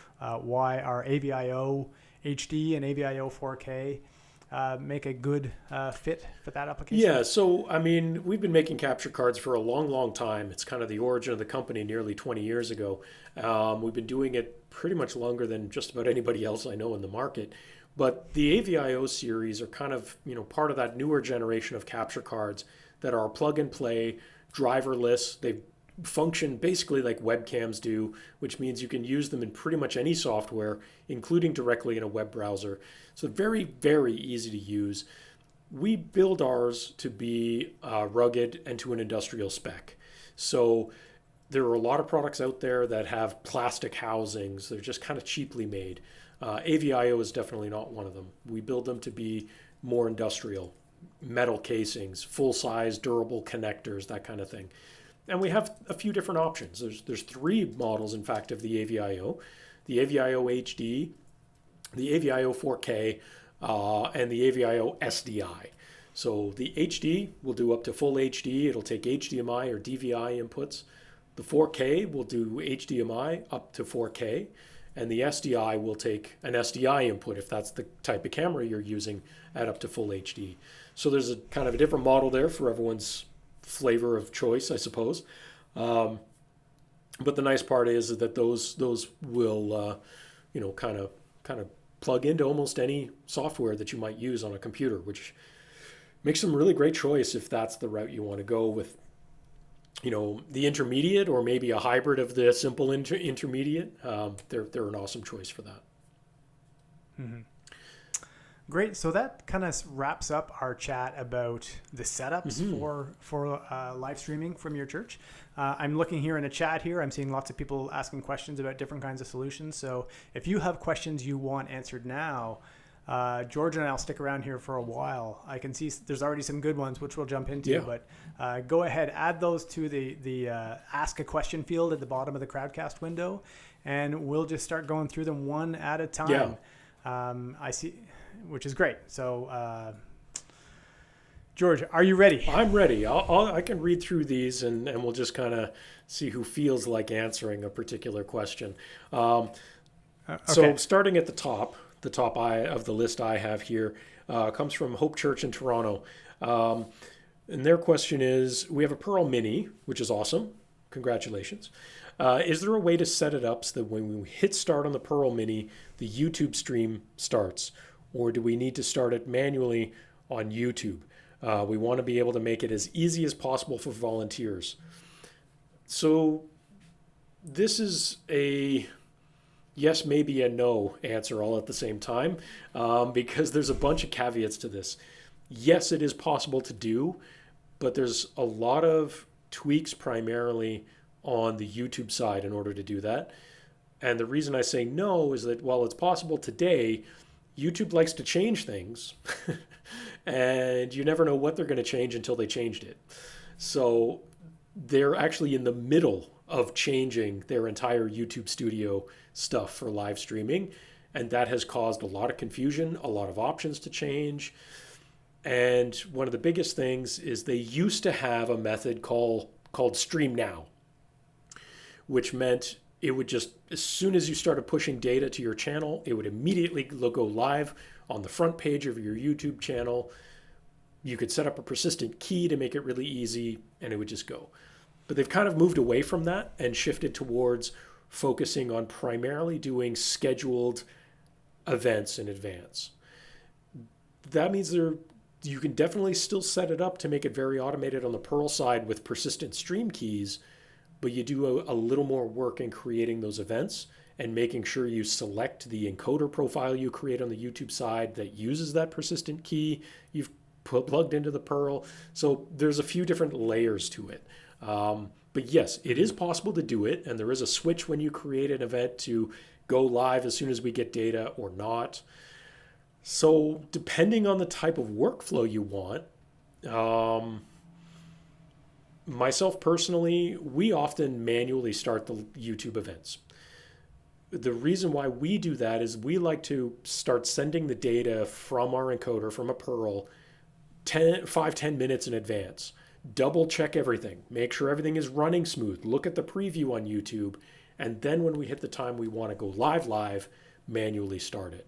why our AVIO HD and AVIO 4K make a good fit for that application? Yeah, so we've been making capture cards for a long, long time. It's kind of the origin of the company nearly 20 years ago. We've been doing it pretty much longer than just about anybody else I know in the market. But the AVIO series are kind of, part of that newer generation of capture cards that are plug and play, driverless. They function basically like webcams do, which means you can use them in pretty much any software, including directly in a web browser. So very, very easy to use. We build ours to be rugged and to an industrial spec. So there are a lot of products out there that have plastic housings. They're just kind of cheaply made. AVIO is definitely not one of them. We build them to be more industrial, metal casings, full-size, durable connectors, that kind of thing. And we have a few different options. There's 3 models, in fact, of the AVIO HD, the AVIO 4K, and the AVIO SDI. So the HD will do up to full HD. It'll take HDMI or DVI inputs. The 4K will do HDMI up to 4K. And the SDI will take an SDI input if that's the type of camera you're using at up to full HD. So there's a kind of a different model there for everyone's flavor of choice, I suppose. But the nice part is that those will, kind of plug into almost any software that you might use on a computer, which makes them a really great choice if that's the route you want to go with. The intermediate, or maybe a hybrid of the simple intermediate, they're an awesome choice for that. Mm-hmm. Great. So that kind of wraps up our chat about the setups for live streaming from your church. I'm looking here in the chat here. I'm seeing lots of people asking questions about different kinds of solutions. So if you have questions you want answered now, George and I'll stick around here for a while. I can see there's already some good ones, which we'll jump into, but go ahead, add those to the ask a question field at the bottom of the Crowdcast window, and we'll just start going through them one at a time. I see, which is great. So, George, are you ready? I'm ready. I can read through these and we'll just kind of see who feels like answering a particular question. Okay. So starting at the top of the list I have here comes from Hope Church in Toronto. And their question is, we have a Pearl Mini, which is awesome. Congratulations. Is there a way to set it up so that when we hit start on the Pearl Mini, the YouTube stream starts? Or do we need to start it manually on YouTube? We want to be able to make it as easy as possible for volunteers. So this is a yes, maybe, and no answer all at the same time, because there's a bunch of caveats to this. Yes, it is possible to do, but there's a lot of tweaks primarily on the YouTube side in order to do that. And the reason I say no is that while it's possible today, YouTube likes to change things and you never know what they're going to change until they changed it. So they're actually in the middle of changing their entire YouTube Studio stuff for live streaming. And that has caused a lot of confusion, a lot of options to change. And one of the biggest things is they used to have a method called Stream Now, which meant it would just, as soon as you started pushing data to your channel, it would immediately go live on the front page of your YouTube channel. You could set up a persistent key to make it really easy, and it would just go. But they've kind of moved away from that and shifted towards focusing on primarily doing scheduled events in advance. That means you can definitely still set it up to make it very automated on the Pearl side with persistent stream keys, but you do a little more work in creating those events and making sure you select the encoder profile you create on the YouTube side that uses that persistent key you've plugged into the Pearl. So there's a few different layers to it. But yes, it is possible to do it, and there is a switch when you create an event to go live as soon as we get data or not. So depending on the type of workflow you want, myself personally, we often manually start the YouTube events. The reason why we do that is we like to start sending the data from our encoder, from a Pearl, 5-10 minutes in advance. Double check everything, make sure everything is running smooth, look at the preview on YouTube, and then when we hit the time we want to go live, manually start it.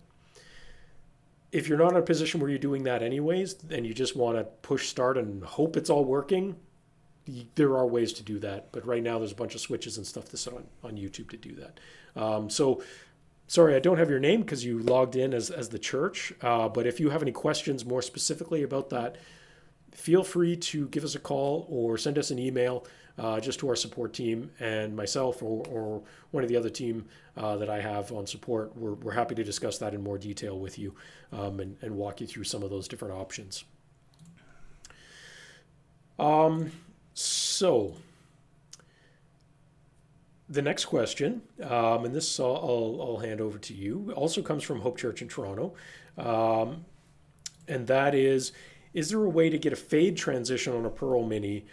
If you're not in a position where you're doing that anyways, and you just want to push start and hope it's all working, there are ways to do that. But right now there's a bunch of switches and stuff that's on YouTube to do that. So sorry, I don't have your name because you logged in as the church. But if you have any questions more specifically about that, feel free to give us a call or send us an email just to our support team, and myself or one of the other team that I have on support. We're happy to discuss that in more detail with you and walk you through some of those different options. So the next question, and this I'll hand over to you, also comes from Hope Church in Toronto, and that is there a way to get a fade transition on a Pearl Mini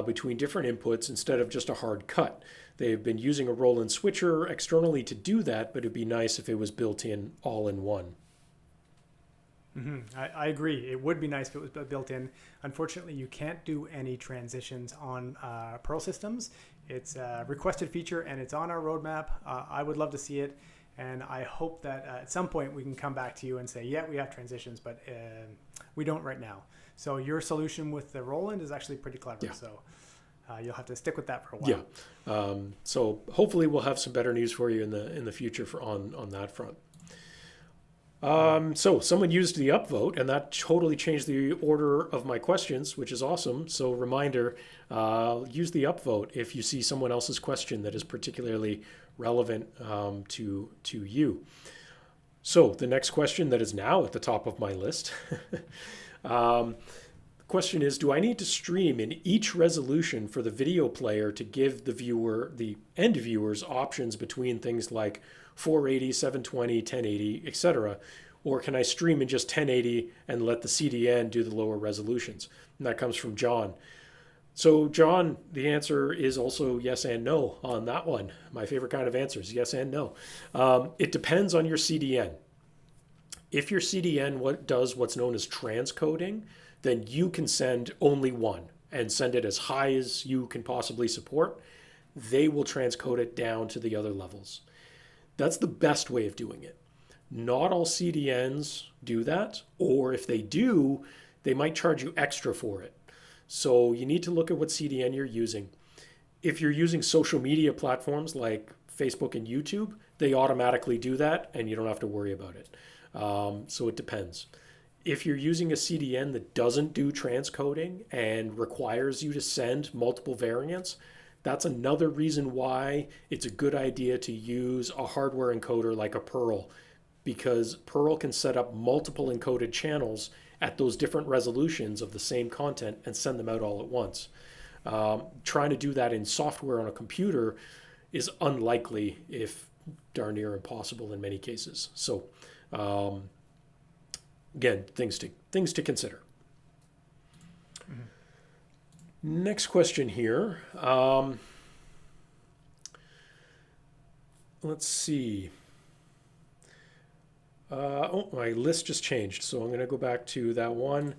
between different inputs instead of just a hard cut? They've been using a Roland switcher externally to do that, but it'd be nice if it was built in all in one. I agree. It would be nice if it was built in. Unfortunately, you can't do any transitions on Pearl systems. It's a requested feature and it's on our roadmap. I would love to see it. And I hope that at some point we can come back to you and say, yeah, we have transitions, but we don't right now. So your solution with the Roland is actually pretty clever. Yeah. So you'll have to stick with that for a while. Yeah. So hopefully we'll have some better news for you in the future on that front. So someone used the upvote, and that totally changed the order of my questions, which is awesome. So reminder, use the upvote if you see someone else's question that is particularly relevant to you. So the next question that is now at the top of my list. The question is, do I need to stream in each resolution for the video player to give the end viewers options between things like 480, 720, 1080, etc.? Or can I stream in just 1080 and let the CDN do the lower resolutions? And that comes from John. So John, the answer is also yes and no on that one. My favorite kind of answers, yes and no. It depends on your CDN. If your CDN does what's known as transcoding, then you can send only one and send it as high as you can possibly support. They will transcode it down to the other levels. That's the best way of doing it. Not all CDNs do that, or if they do, they might charge you extra for it. So you need to look at what CDN you're using. If you're using social media platforms like Facebook and YouTube, they automatically do that and you don't have to worry about it. So it depends. If you're using a CDN that doesn't do transcoding and requires you to send multiple variants, that's another reason why it's a good idea to use a hardware encoder like a Pearl, because Pearl can set up multiple encoded channels at those different resolutions of the same content and send them out all at once. Trying to do that in software on a computer is unlikely, if darn near impossible in many cases. So again, things to consider. Mm-hmm. Next question here. Let's see. My list just changed, so I'm going to go back to that one.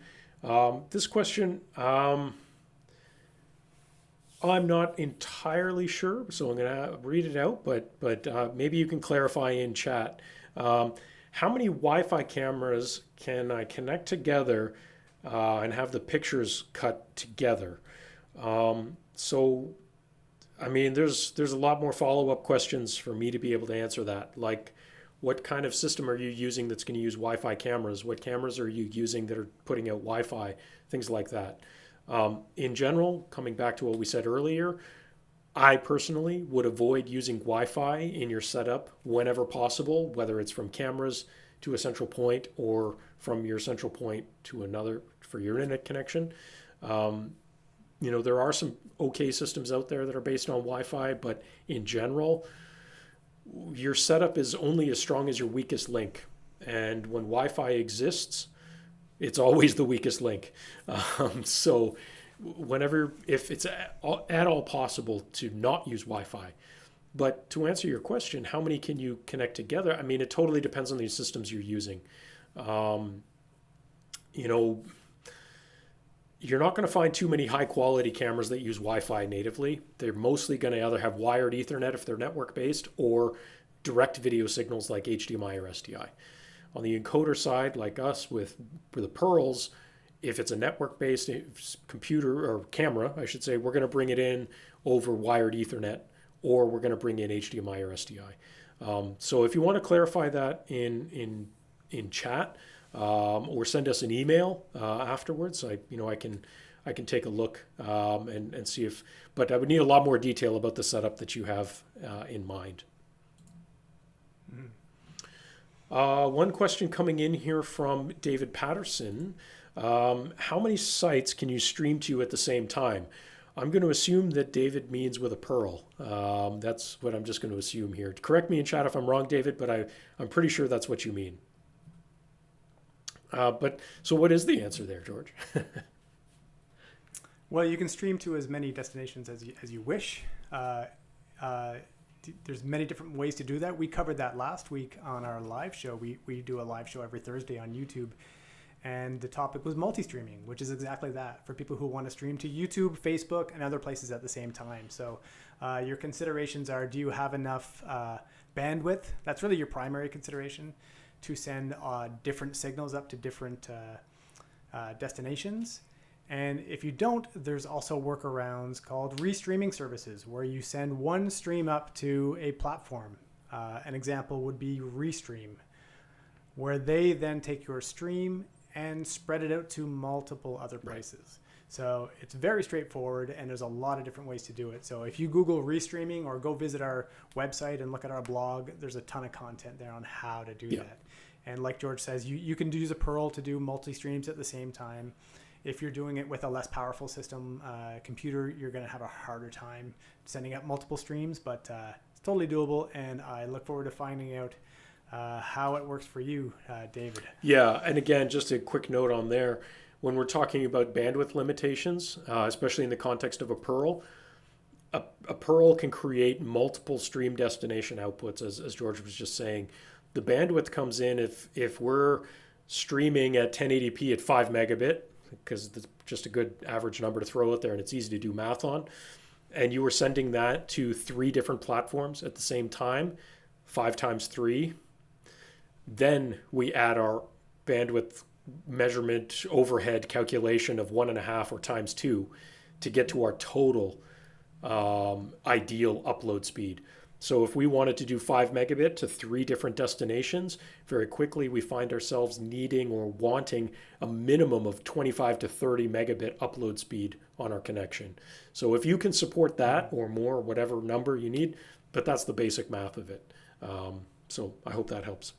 This question, I'm not entirely sure, so I'm going to read it out, but maybe you can clarify in chat. Um, how many Wi-Fi cameras can I connect together and have the pictures cut together? So, I mean, there's a lot more follow-up questions for me to be able to answer that. Like, what kind of system are you using that's going to use Wi-Fi cameras? What cameras are you using that are putting out Wi-Fi? Things like that. In general, coming back to what we said earlier, I personally would avoid using Wi-Fi in your setup whenever possible, whether it's from cameras to a central point or from your central point to another for your internet connection. Um, there are some okay systems out there that are based on Wi-Fi, but in general, your setup is only as strong as your weakest link. And when Wi-Fi exists, it's always the weakest link. So if it's at all possible to not use Wi-Fi. But to answer your question, how many can you connect together? I mean, it totally depends on the systems you're using. Um, you know, you're not going to find too many high quality cameras that use Wi-Fi natively. They're mostly going to either have wired Ethernet if they're network based or direct video signals like HDMI or SDI. On the encoder side, like us with the Pearls, if it's a network based computer or camera, I should say, we're going to bring it in over wired Ethernet or we're going to bring in HDMI or SDI. So if you want to clarify that in chat, or send us an email afterwards. I can take a look and see if, but I would need a lot more detail about the setup that you have in mind. One question coming in here from David Patterson. How many sites can you stream to at the same time? I'm going to assume that David means with a Pearl. That's what I'm just going to assume here. Correct me in chat if I'm wrong, David, but I'm pretty sure that's what you mean. So what is the answer there, George? Well, you can stream to as many destinations as you wish. There's many different ways to do that. We covered that last week on our live show. We do a live show every Thursday on YouTube. And the topic was multi-streaming, which is exactly that, for people who want to stream to YouTube, Facebook, and other places at the same time. So your considerations are, do you have enough bandwidth? That's really your primary consideration, to send different signals up to different destinations. And if you don't, there's also workarounds called restreaming services, where you send one stream up to a platform. An example would be Restream, where they then take your stream and spread it out to multiple other places. Right. So it's very straightforward, and there's a lot of different ways to do it. So if you Google Restreaming or go visit our website and look at our blog, there's a ton of content there on how to do that. And like George says, you can use a Pearl to do multi-streams at the same time. If you're doing it with a less powerful system, computer, you're going to have a harder time sending up multiple streams, but it's totally doable, and I look forward to finding out how it works for you, David. Yeah, and again, just a quick note on there. When we're talking about bandwidth limitations, especially in the context of a Pearl, a Pearl can create multiple stream destination outputs, as George was just saying. The bandwidth comes in if we're streaming at 1080p at 5 megabit, because it's just a good average number to throw out there and it's easy to do math on, and you were sending that to 3 different platforms at the same time, 5 times 3, then we add our bandwidth measurement overhead calculation of 1.5 or times 2 to get to our total ideal upload speed. So if we wanted to do 5 megabit to 3 different destinations, very quickly we find ourselves needing or wanting a minimum of 25 to 30 megabit upload speed on our connection. So if you can support that or more, whatever number you need, but that's the basic math of it. So I hope that helps.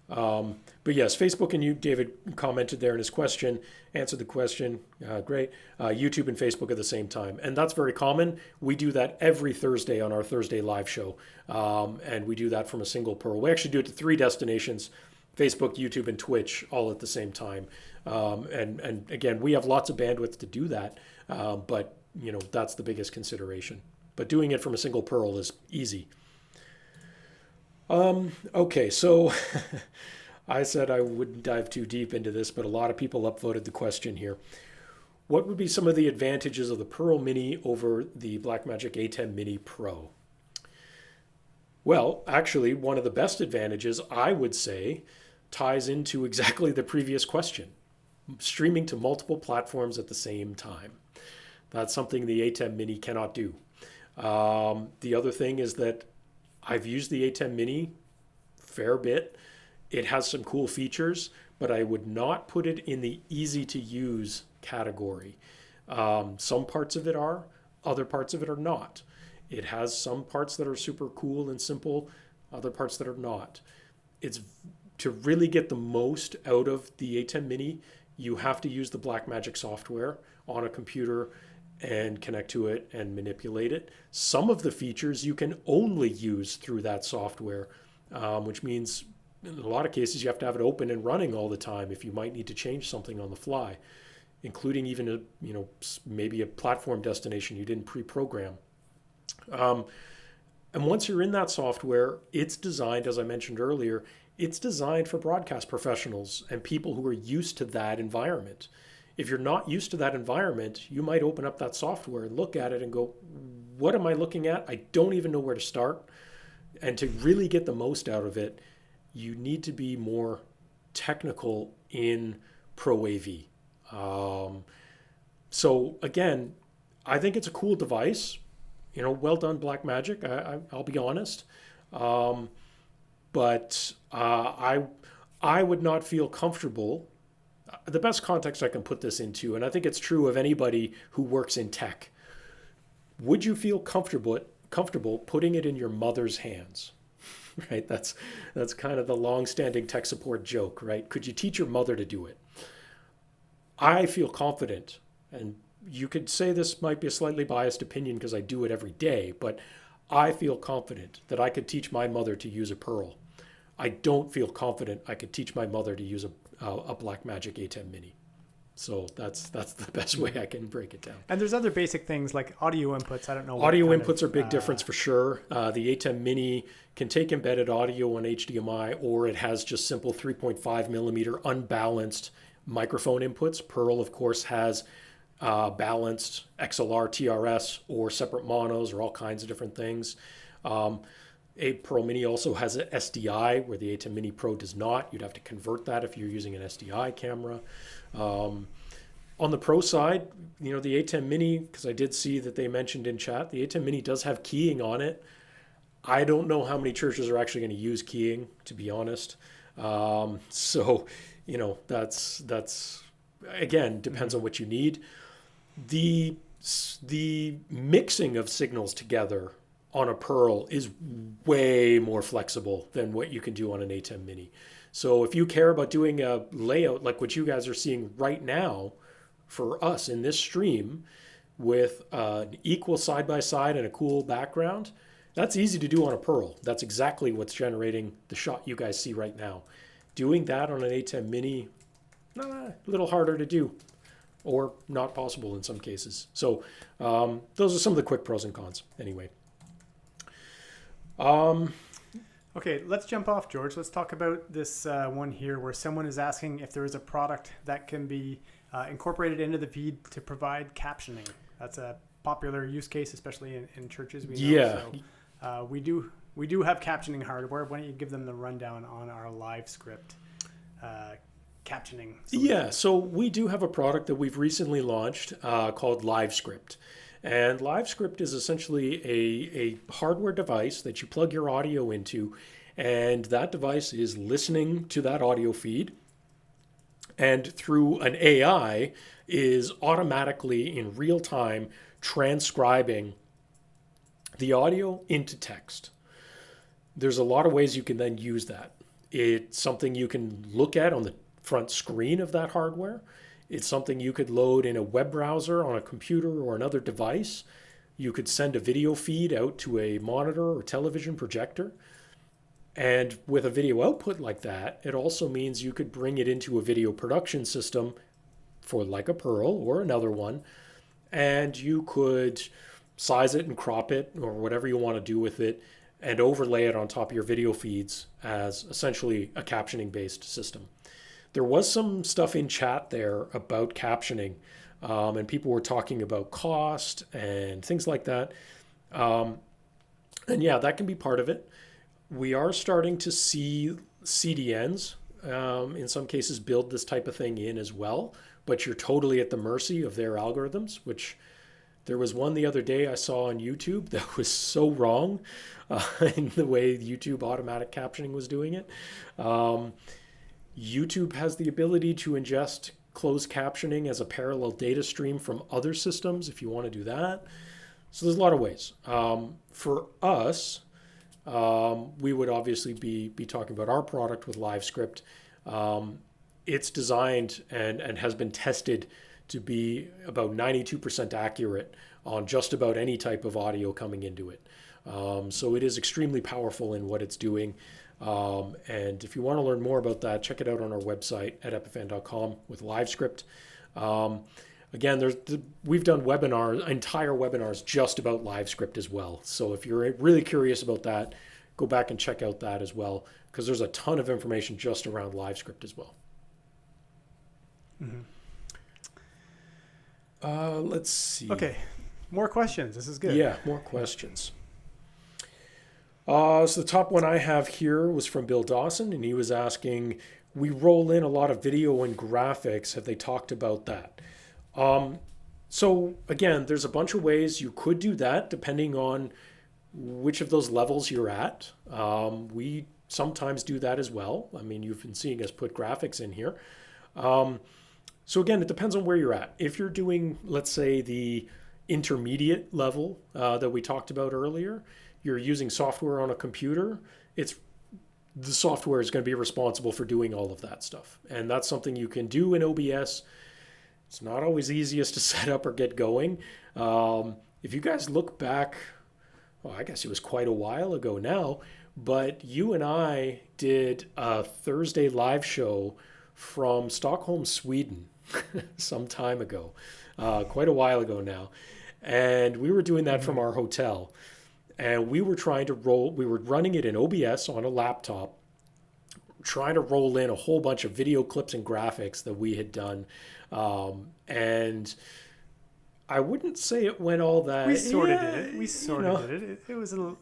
But yes, Facebook and you, David commented there in his question, answered the question. Great. YouTube and Facebook at the same time. And that's very common. We do that every Thursday on our Thursday live show. And we do that from a single Pearl. We actually do it to 3 destinations, Facebook, YouTube, and Twitch all at the same time. And again, we have lots of bandwidth to do that. But that's the biggest consideration. But doing it from a single Pearl is easy. Okay, so I said I wouldn't dive too deep into this, but a lot of people upvoted the question here. What would be some of the advantages of the Pearl Mini over the Blackmagic ATEM Mini Pro? Well, actually, one of the best advantages, I would say, ties into exactly the previous question. Streaming to multiple platforms at the same time. That's something the ATEM Mini cannot do. The other thing is that I've used the ATEM Mini a fair bit. It has some cool features, but I would not put it in the easy to use category. Some parts of it are, other parts of it are not. It has some parts that are super cool and simple, other parts that are not. It's to really get the most out of the ATEM Mini, you have to use the Blackmagic software on a computer and connect to it and manipulate it. Some of the features you can only use through that software, which means in a lot of cases you have to have it open and running all the time if you might need to change something on the fly, including even maybe a platform destination you didn't pre-program. And once you're in that software, it's designed, as I mentioned earlier, it's designed for broadcast professionals and people who are used to that environment. If you're not used to that environment, you might open up that software and look at it and go, what am I looking at? I don't even know where to start. And to really get the most out of it, you need to be more technical in Pro AV. So again, I think it's a cool device. Well done, Blackmagic. I'll be honest. But I would not feel comfortable. The best context I can put this into, and I think it's true of anybody who works in tech, would you feel comfortable putting it in your mother's hands? Right? That's kind of the long-standing tech support joke, right? Could you teach your mother to do it? I feel confident, and you could say this might be a slightly biased opinion because I do it every day, but I feel confident that I could teach my mother to use a Pearl. I don't feel confident I could teach my mother to use a Blackmagic ATEM Mini. So that's the best way I can break it down. And there's other basic things like audio inputs. I don't know. Audio inputs are a big difference for sure. The ATEM Mini can take embedded audio on HDMI, or it has just simple 3.5 millimeter unbalanced microphone inputs. Pearl, of course, has balanced XLR, TRS, or separate monos, or all kinds of different things. A Pearl Mini also has an SDI, where the ATEM Mini Pro does not. You'd have to convert that if you're using an SDI camera. On the Pro side, the ATEM Mini, because I did see that they mentioned in chat, the ATEM Mini does have keying on it. I don't know how many churches are actually going to use keying, to be honest. So, that's again, depends on what you need. The mixing of signals together on a Pearl is way more flexible than what you can do on an ATEM Mini. So if you care about doing a layout like what you guys are seeing right now for us in this stream with an equal side-by-side and a cool background, that's easy to do on a Pearl. That's exactly what's generating the shot you guys see right now. Doing that on an ATEM Mini, a little harder to do, or not possible in some cases. So those are some of the quick pros and cons anyway. Okay, let's jump off, George. Let's talk about this one here where someone is asking if there is a product that can be incorporated into the feed to provide captioning. That's a popular use case, especially in churches. We know. Yeah. So, we do have captioning hardware. Why don't you give them the rundown on our LiveScript captioning solution? Yeah, so we do have a product that we've recently launched called LiveScript. And LiveScript is essentially a hardware device that you plug your audio into, and that device is listening to that audio feed, and through an AI is automatically in real time transcribing the audio into text. There's a lot of ways you can then use that. It's something you can look at on the front screen of that hardware. It's something you could load in a web browser on a computer or another device. You could send a video feed out to a monitor or television projector. And with a video output like that, it also means you could bring it into a video production system for like a Pearl or another one, and you could size it and crop it or whatever you want to do with it, and overlay it on top of your video feeds as essentially a captioning based system. There was some stuff in chat there about captioning, and people were talking about cost and things like that. And yeah, that can be part of it. We are starting to see CDNs, in some cases, build this type of thing in as well, but you're totally at the mercy of their algorithms, which there was one the other day I saw on YouTube that was so wrong in the way YouTube automatic captioning was doing it. YouTube has the ability to ingest closed captioning as a parallel data stream from other systems if you want to do that. So there's a lot of ways. For us, we would obviously be talking about our product with LiveScript. It's designed and has been tested to be about 92% accurate on just about any type of audio coming into it. So it is extremely powerful in what it's doing. And if you want to learn more about that, check it out on our website at epiphan.com with LiveScript. Again, we've done entire webinars just about LiveScript as well. So if you're really curious about that, go back and check out that as well, because there's a ton of information just around LiveScript as well. Mm-hmm. Let's see. Okay, more questions. This is good. Yeah, more questions. So the top one I have here was from Bill Dawson, and he was asking, we roll in a lot of video and graphics. Have they talked about that? So again, there's a bunch of ways you could do that depending on which of those levels you're at. We sometimes do that as well. I mean, you've been seeing us put graphics in here. So again, it depends on where you're at. If you're doing, let's say, the intermediate level that we talked about earlier, you're using software on a computer, the software is going to be responsible for doing all of that stuff. And that's something you can do in OBS. It's not always easiest to set up or get going. If you guys look back, well, I guess it was quite a while ago now, but you and I did a Thursday live show from Stockholm, Sweden, some time ago, quite a while ago now. And we were doing that from our hotel. And we were we were running it in OBS on a laptop, trying to roll in a whole bunch of video clips and graphics that we had done. And I wouldn't say it went all that. We sort of did it. We sort of did it. It was a little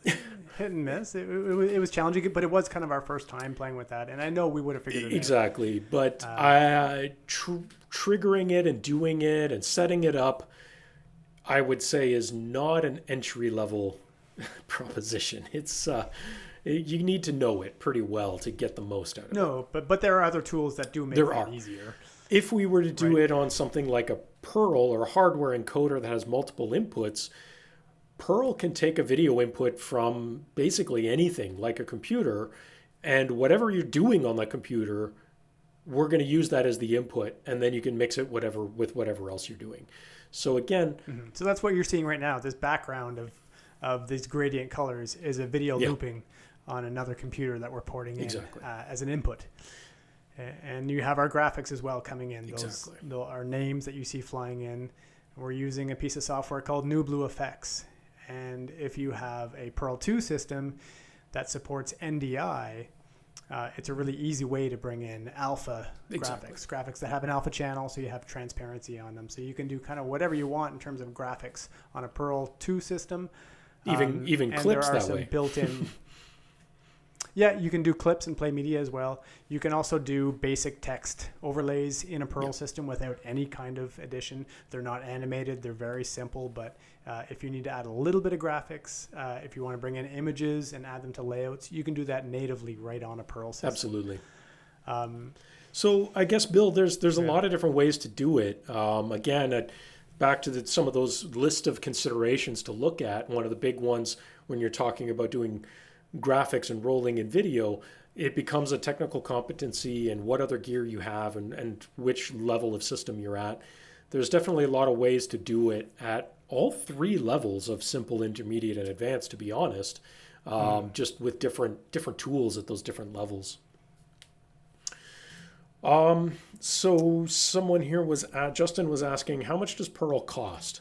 hit and miss. It was challenging, but it was kind of our first time playing with that. And I know we would have figured it out. Exactly. But triggering it and doing it and setting it up, I would say is not an entry level proposition. It's you need to know it pretty well to get the most out of it. No, but there are other tools that do make that easier. If we were to do it on something like a Perl or a hardware encoder that has multiple inputs, Perl can take a video input from basically anything like a computer, and whatever you're doing on that computer, we're going to use that as the input, and then you can mix it with whatever else you're doing. So again, so that's what you're seeing right now. This background of these gradient colors is a video looping on another computer that we're porting in as an input. And you have our graphics as well coming in. Those are names that you see flying in. We're using a piece of software called New Blue Effects. And if you have a Perl 2 system that supports NDI, it's a really easy way to bring in alpha graphics that have an alpha channel, so you have transparency on them. So you can do kind of whatever you want in terms of graphics on a Perl 2 system. Even clips that way. Built-in. Yeah, you can do clips and play media as well. You can also do basic text overlays in a Perl system without any kind of addition. They're not animated. They're very simple. But if you need to add a little bit of graphics, if you want to bring in images and add them to layouts, you can do that natively right on a Perl system. Absolutely. So I guess, Bill, there's a lot of different ways to do it. Again, back to some of those list of considerations to look at. One of the big ones when you're talking about doing graphics and rolling in video, it becomes a technical competency and what other gear you have and which level of system you're at. There's definitely a lot of ways to do it at all three levels of simple, intermediate, and advanced, to be honest, just with different tools at those different levels. So someone here was Justin was asking, how much does Pearl cost?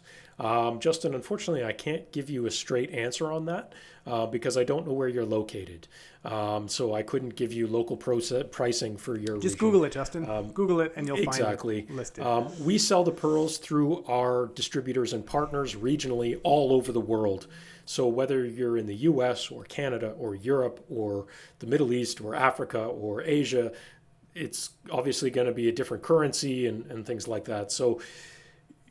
Justin, unfortunately, I can't give you a straight answer on that because I don't know where you're located. So I couldn't give you local pricing for your Just region. Google it, Justin. Google it and you'll Exactly. find it listed. We sell the pearls through our distributors and partners regionally all over the world. So whether you're in the US or Canada or Europe or the Middle East or Africa or Asia, it's obviously going to be a different currency and things like that. So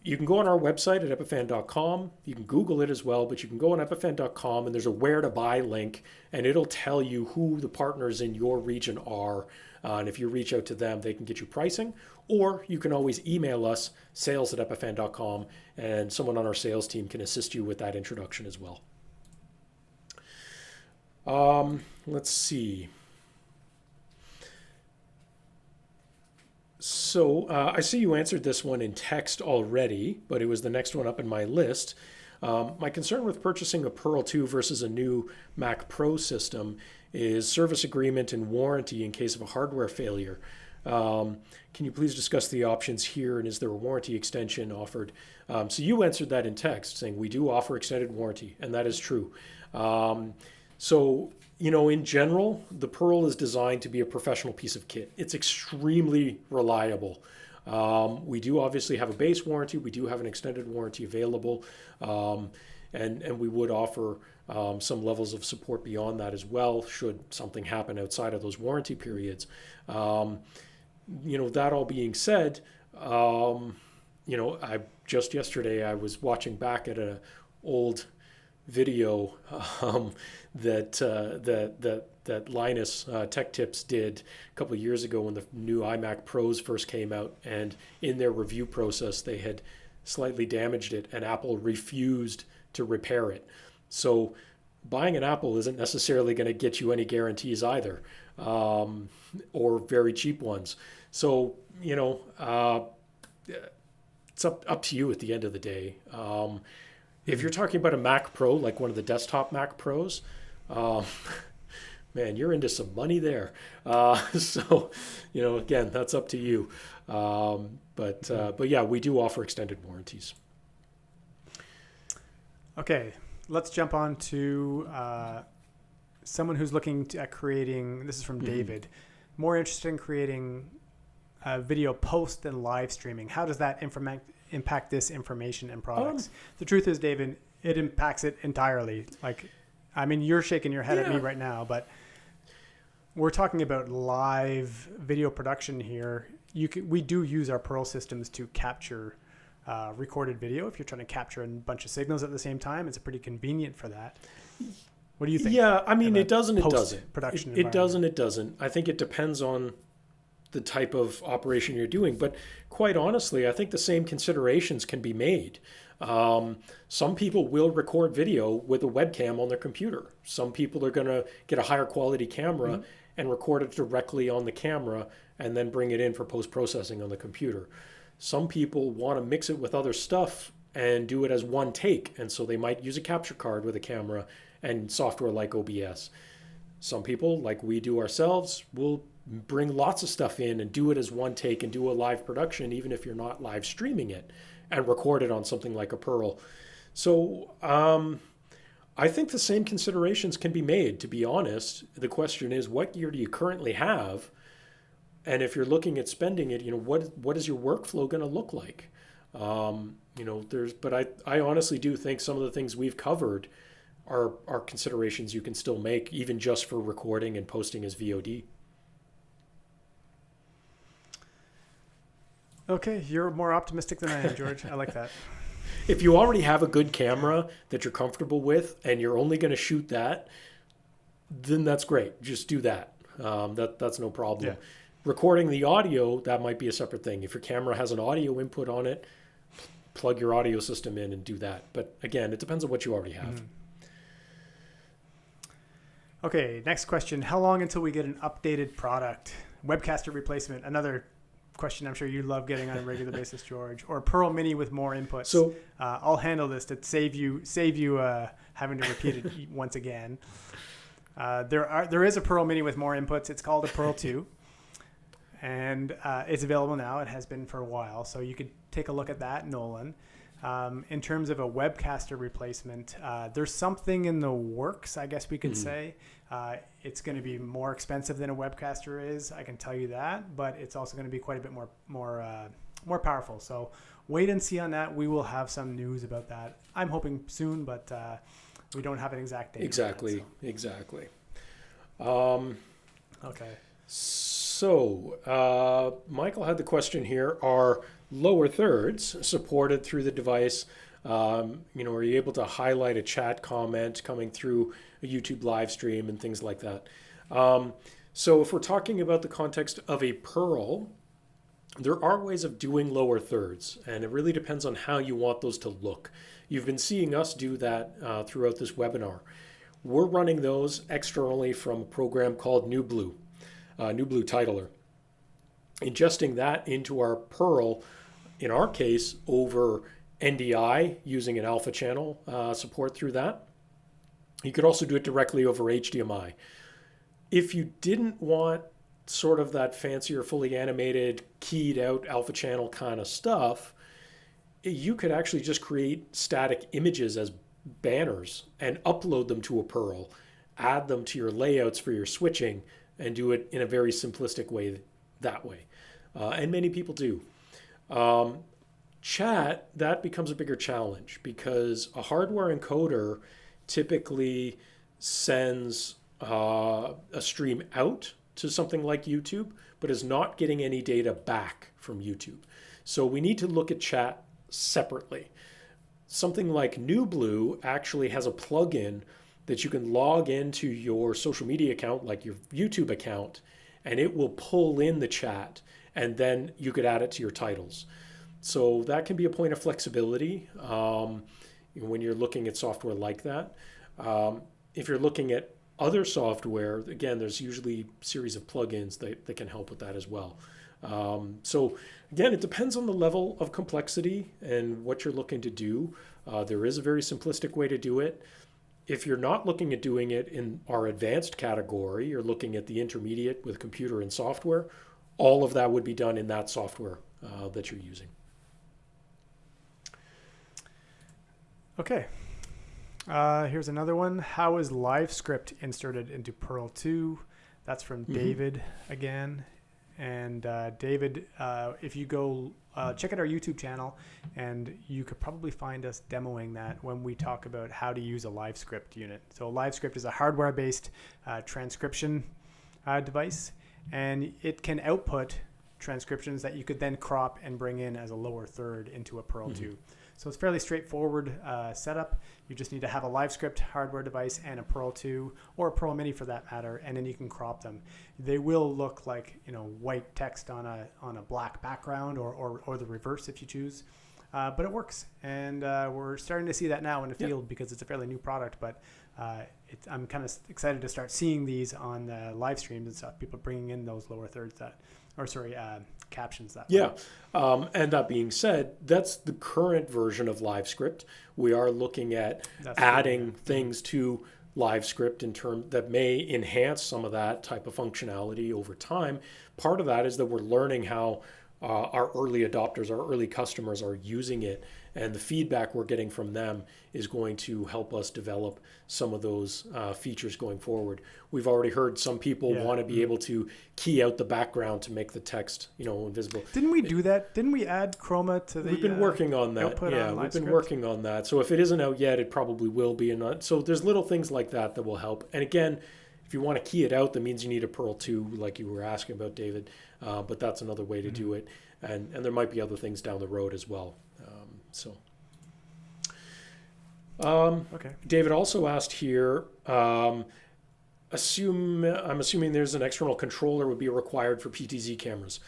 you can go on our website at epiphan.com. You can Google it as well, but you can go on epiphan.com and there's a where to buy link and it'll tell you who the partners in your region are. And if you reach out to them, they can get you pricing, or you can always email us, sales@epiphan.com, and someone on our sales team can assist you with that introduction as well. Let's see. So I see you answered this one in text already, but it was the next one up in my list. My concern with purchasing a Pearl 2 versus a new Mac Pro system is service agreement and warranty in case of a hardware failure. Can you please discuss the options here, and is there a warranty extension offered? So you answered that in text, saying we do offer extended warranty, and that is true. So, in general, the Pearl is designed to be a professional piece of kit. It's extremely reliable. We do obviously have a base warranty. We do have an extended warranty available. And we would offer some levels of support beyond that as well, should something happen outside of those warranty periods. That all being said, just yesterday I was watching back at an old video that Linus Tech Tips did a couple of years ago when the new iMac Pros first came out, and in their review process they had slightly damaged it and Apple refused to repair it. So buying an Apple isn't necessarily going to get you any guarantees either, or very cheap ones. So it's up to you at the end of the day. If you're talking about a Mac Pro, like one of the desktop Mac Pros, man, you're into some money there. So, again, that's up to you. But yeah, we do offer extended warranties. Okay, let's jump on to someone who's looking at creating, this is from David, more interested in creating a video post than live streaming. How does that impact this information and products? The truth is, David, it impacts it entirely. You're shaking your head at me right now, but we're talking about live video production here. We do use our Pearl systems to capture recorded video. If you're trying to capture a bunch of signals at the same time, it's pretty convenient for that. What do you think? Yeah, it doesn't. It doesn't. Production. It doesn't. It doesn't. I think it depends on the type of operation you're doing. But quite honestly, I think the same considerations can be made. Some people will record video with a webcam on their computer. Some people are going to get a higher quality camera and record it directly on the camera and then bring it in for post-processing on the computer. Some people want to mix it with other stuff and do it as one take. And so they might use a capture card with a camera and software like OBS. Some people, like we do ourselves, will bring lots of stuff in and do it as one take and do a live production, even if you're not live streaming it, and record it on something like a Pearl. So I think the same considerations can be made, to be honest. The question is, what gear do you currently have? And if you're looking at spending it, what is your workflow going to look like? But I honestly do think some of the things we've covered are considerations you can still make, even just for recording and posting as VOD. Okay, you're more optimistic than I am, George. I like that. If you already have a good camera that you're comfortable with and you're only going to shoot that, then that's great. Just do that. That's no problem. Yeah. Recording the audio, that might be a separate thing. If your camera has an audio input on it, plug your audio system in and do that. But again, it depends on what you already have. Okay, next question. How long until we get an updated product? Webcaster replacement, another question I'm sure you love getting on a regular basis, George. Or Pearl Mini with more inputs. So I'll handle this to save you having to repeat it once again. There is a Pearl Mini with more inputs. It's called a Pearl 2. and it's available now. It has been for a while, so you could take a look at that, Nolan. In terms of a webcaster replacement, there's something in the works, I guess we could say. It's going to be more expensive than a webcaster is, I can tell you that, but it's also going to be quite a bit more powerful. So wait and see on that. We will have some news about that. I'm hoping soon, but we don't have an exact date. Exactly. Okay. So, Michael had the question here, are lower thirds supported through the device? Are you able to highlight a chat comment coming through a YouTube live stream and things like that? So if we're talking about the context of a Pearl, there are ways of doing lower thirds, and it really depends on how you want those to look. You've been seeing us do that throughout this webinar. We're running those externally from a program called NewBlue Titler. Ingesting that into our Pearl, in our case, over NDI using an alpha channel support through that. You could also do it directly over HDMI. If you didn't want sort of that fancier, fully animated, keyed out alpha channel kind of stuff, you could actually just create static images as banners and upload them to a Pearl, add them to your layouts for your switching, and do it in a very simplistic way that way. And many people do. Chat, that becomes a bigger challenge because a hardware encoder typically sends a stream out to something like YouTube, but is not getting any data back from YouTube. So we need to look at chat separately. Something like NewBlue actually has a plugin that you can log into your social media account, like your YouTube account, and it will pull in the chat, and then you could add it to your titles. So that can be a point of flexibility when you're looking at software like that. If you're looking at other software, again, there's usually a series of plugins that can help with that as well. So again, it depends on the level of complexity and what you're looking to do. There is a very simplistic way to do it. If you're not looking at doing it in our advanced category, you're looking at the intermediate with computer and software, all of that would be done in that software that you're using. Okay. Here's another one. How is LiveScript inserted into Pearl 2? That's from David again. And David, if you go check out our YouTube channel, and you could probably find us demoing that when we talk about how to use a LiveScript unit. So a LiveScript is a hardware-based transcription device, and it can output transcriptions that you could then crop and bring in as a lower third into a Pearl 2. So it's fairly straightforward setup. You just need to have a LiveScript hardware device and a Pearl 2 or a Pearl Mini for that matter, and then you can crop them. They will look like white text on a black background or the reverse if you choose, but it works. And we're starting to see that now in the field because it's a fairly new product. But I'm kind of excited to start seeing these on live streams and stuff. People bringing in those lower thirds captions that way. And that being said, that's the current version of LiveScript. We are looking at adding things to LiveScript in terms that may enhance some of that type of functionality over time. Part of that is that we're learning how our early adopters, our early customers are using it, and the feedback we're getting from them is going to help us develop some of those features going forward. We've already heard some people want to be able to key out the background to make the text, invisible. Didn't we do that? Didn't we add chroma to the We've been working on that. Output on we've been working on that. So if it isn't out yet, it probably will be. So there's little things like that will help. And again, if you want to key it out, that means you need a Pearl 2, like you were asking about, David. But that's another way to do it. And there might be other things down the road as well. Okay. David also asked here, I'm assuming there's an external controller would be required for PTZ cameras.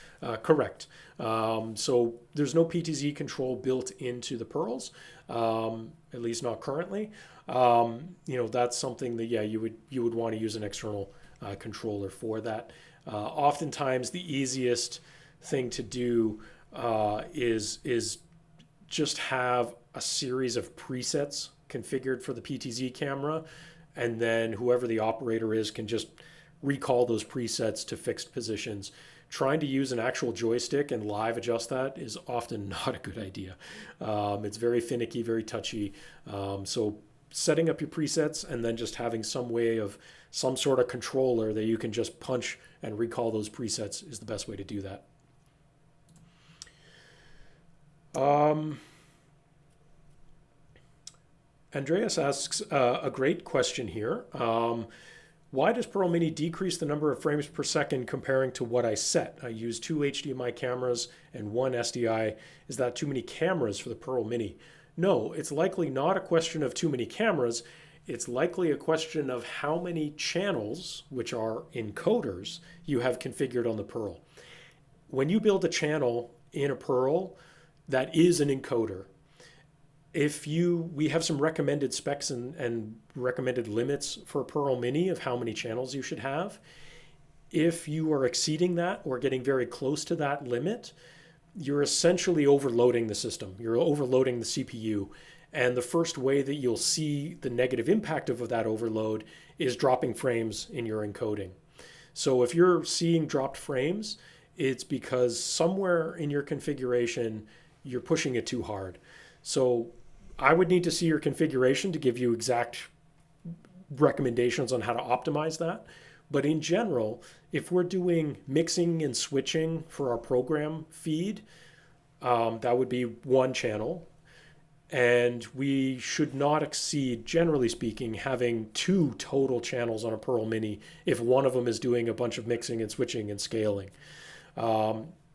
Correct. So there's no PTZ control built into the Pearls, at least not currently. That's something that you would want to use an external controller for that. Oftentimes the easiest thing to do is just have a series of presets configured for the PTZ camera, and then whoever the operator is can just recall those presets to fixed positions. trying to use an actual joystick and live adjust that is often not a good idea. It's very finicky, very touchy. So setting up your presets and then just having some way of some sort of controller that you can just punch and recall those presets is the best way to do that. Andreas asks a great question here. Why does Pearl Mini decrease the number of frames per second comparing to what I set? I use 2 HDMI cameras and 1 SDI. Is that too many cameras for the Pearl Mini? No, it's likely not a question of too many cameras. It's likely a question of how many channels, which are encoders, you have configured on the Pearl. When you build a channel in a Pearl that is an encoder, we have some recommended specs and recommended limits for Pearl Mini of how many channels you should have. If you are exceeding that or getting very close to that limit, you're essentially overloading the system. You're overloading the CPU. And the first way that you'll see the negative impact of that overload is dropping frames in your encoding. So if you're seeing dropped frames, it's because somewhere in your configuration, you're pushing it too hard. So I would need to see your configuration to give you exact recommendations on how to optimize that. But in general, if we're doing mixing and switching for our program feed, that would be 1 channel. And we should not exceed, generally speaking, having 2 total channels on a Pearl Mini if one of them is doing a bunch of mixing and switching and scaling.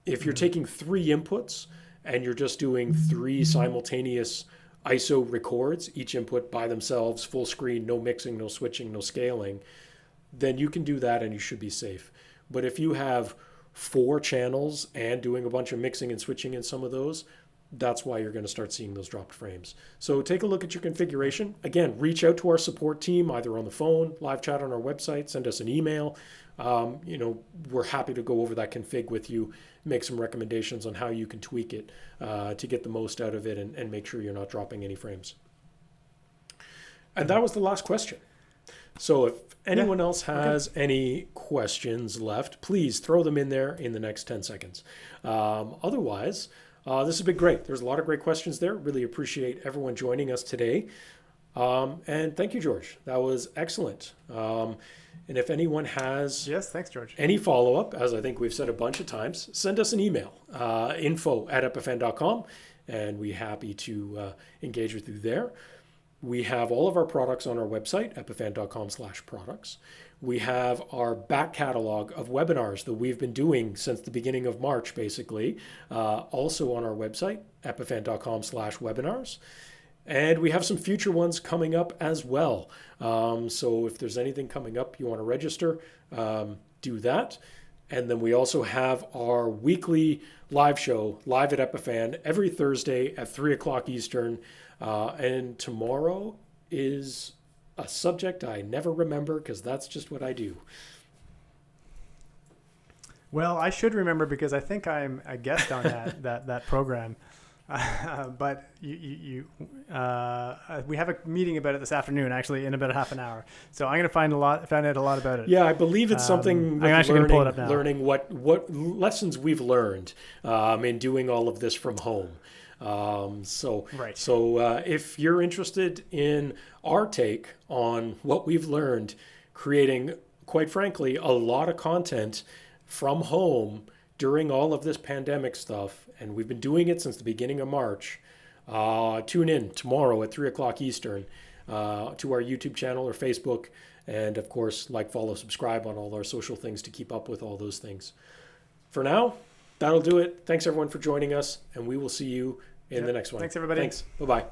If you're taking 3 inputs and you're just doing 3 simultaneous ISO records, each input by themselves, full screen, no mixing, no switching, no scaling, then you can do that and you should be safe. But if you have 4 channels and doing a bunch of mixing and switching in some of those, that's why you're going to start seeing those dropped frames. So take a look at your configuration. Again, reach out to our support team, either on the phone, live chat on our website, send us an email. We're happy to go over that config with you, make some recommendations on how you can tweak it to get the most out of it and make sure you're not dropping any frames. And that was the last question. So if anyone else has any questions left, please throw them in there in the next 10 seconds. Otherwise, this has been great. There's a lot of great questions there. Really appreciate everyone joining us today. And thank you, George. That was excellent. And if anyone has thanks, George. Any follow-up, as I think we've said a bunch of times, send us an email, info@epiphan.com, and we're happy to engage with you there. We have all of our products on our website, epiphan.com/products. We have our back catalog of webinars that we've been doing since the beginning of March, basically, also on our website, epiphan.com/webinars. And we have some future ones coming up as well. So if there's anything coming up you want to register, do that. And then we also have our weekly live show, Live at Epiphan, every Thursday at 3 o'clock Eastern. And tomorrow is a subject I never remember because that's just what I do. Well, I should remember because I think I'm a guest on that program. But we have a meeting about it this afternoon, actually, in about half an hour. So I'm going to find out a lot about it. Yeah, I believe it's something. I'm actually going to pull it up now. Learning what lessons we've learned in doing all of this from home. So if you're interested in our take on what we've learned, creating, quite frankly, a lot of content from home during all of this pandemic stuff, and we've been doing it since the beginning of March, tune in tomorrow at 3 o'clock Eastern to our YouTube channel or Facebook, and of course, like, follow, subscribe on all our social things to keep up with all those things. For now, that'll do it. Thanks everyone for joining us, and we will see you in the next one. Thanks everybody. Thanks. Bye-bye.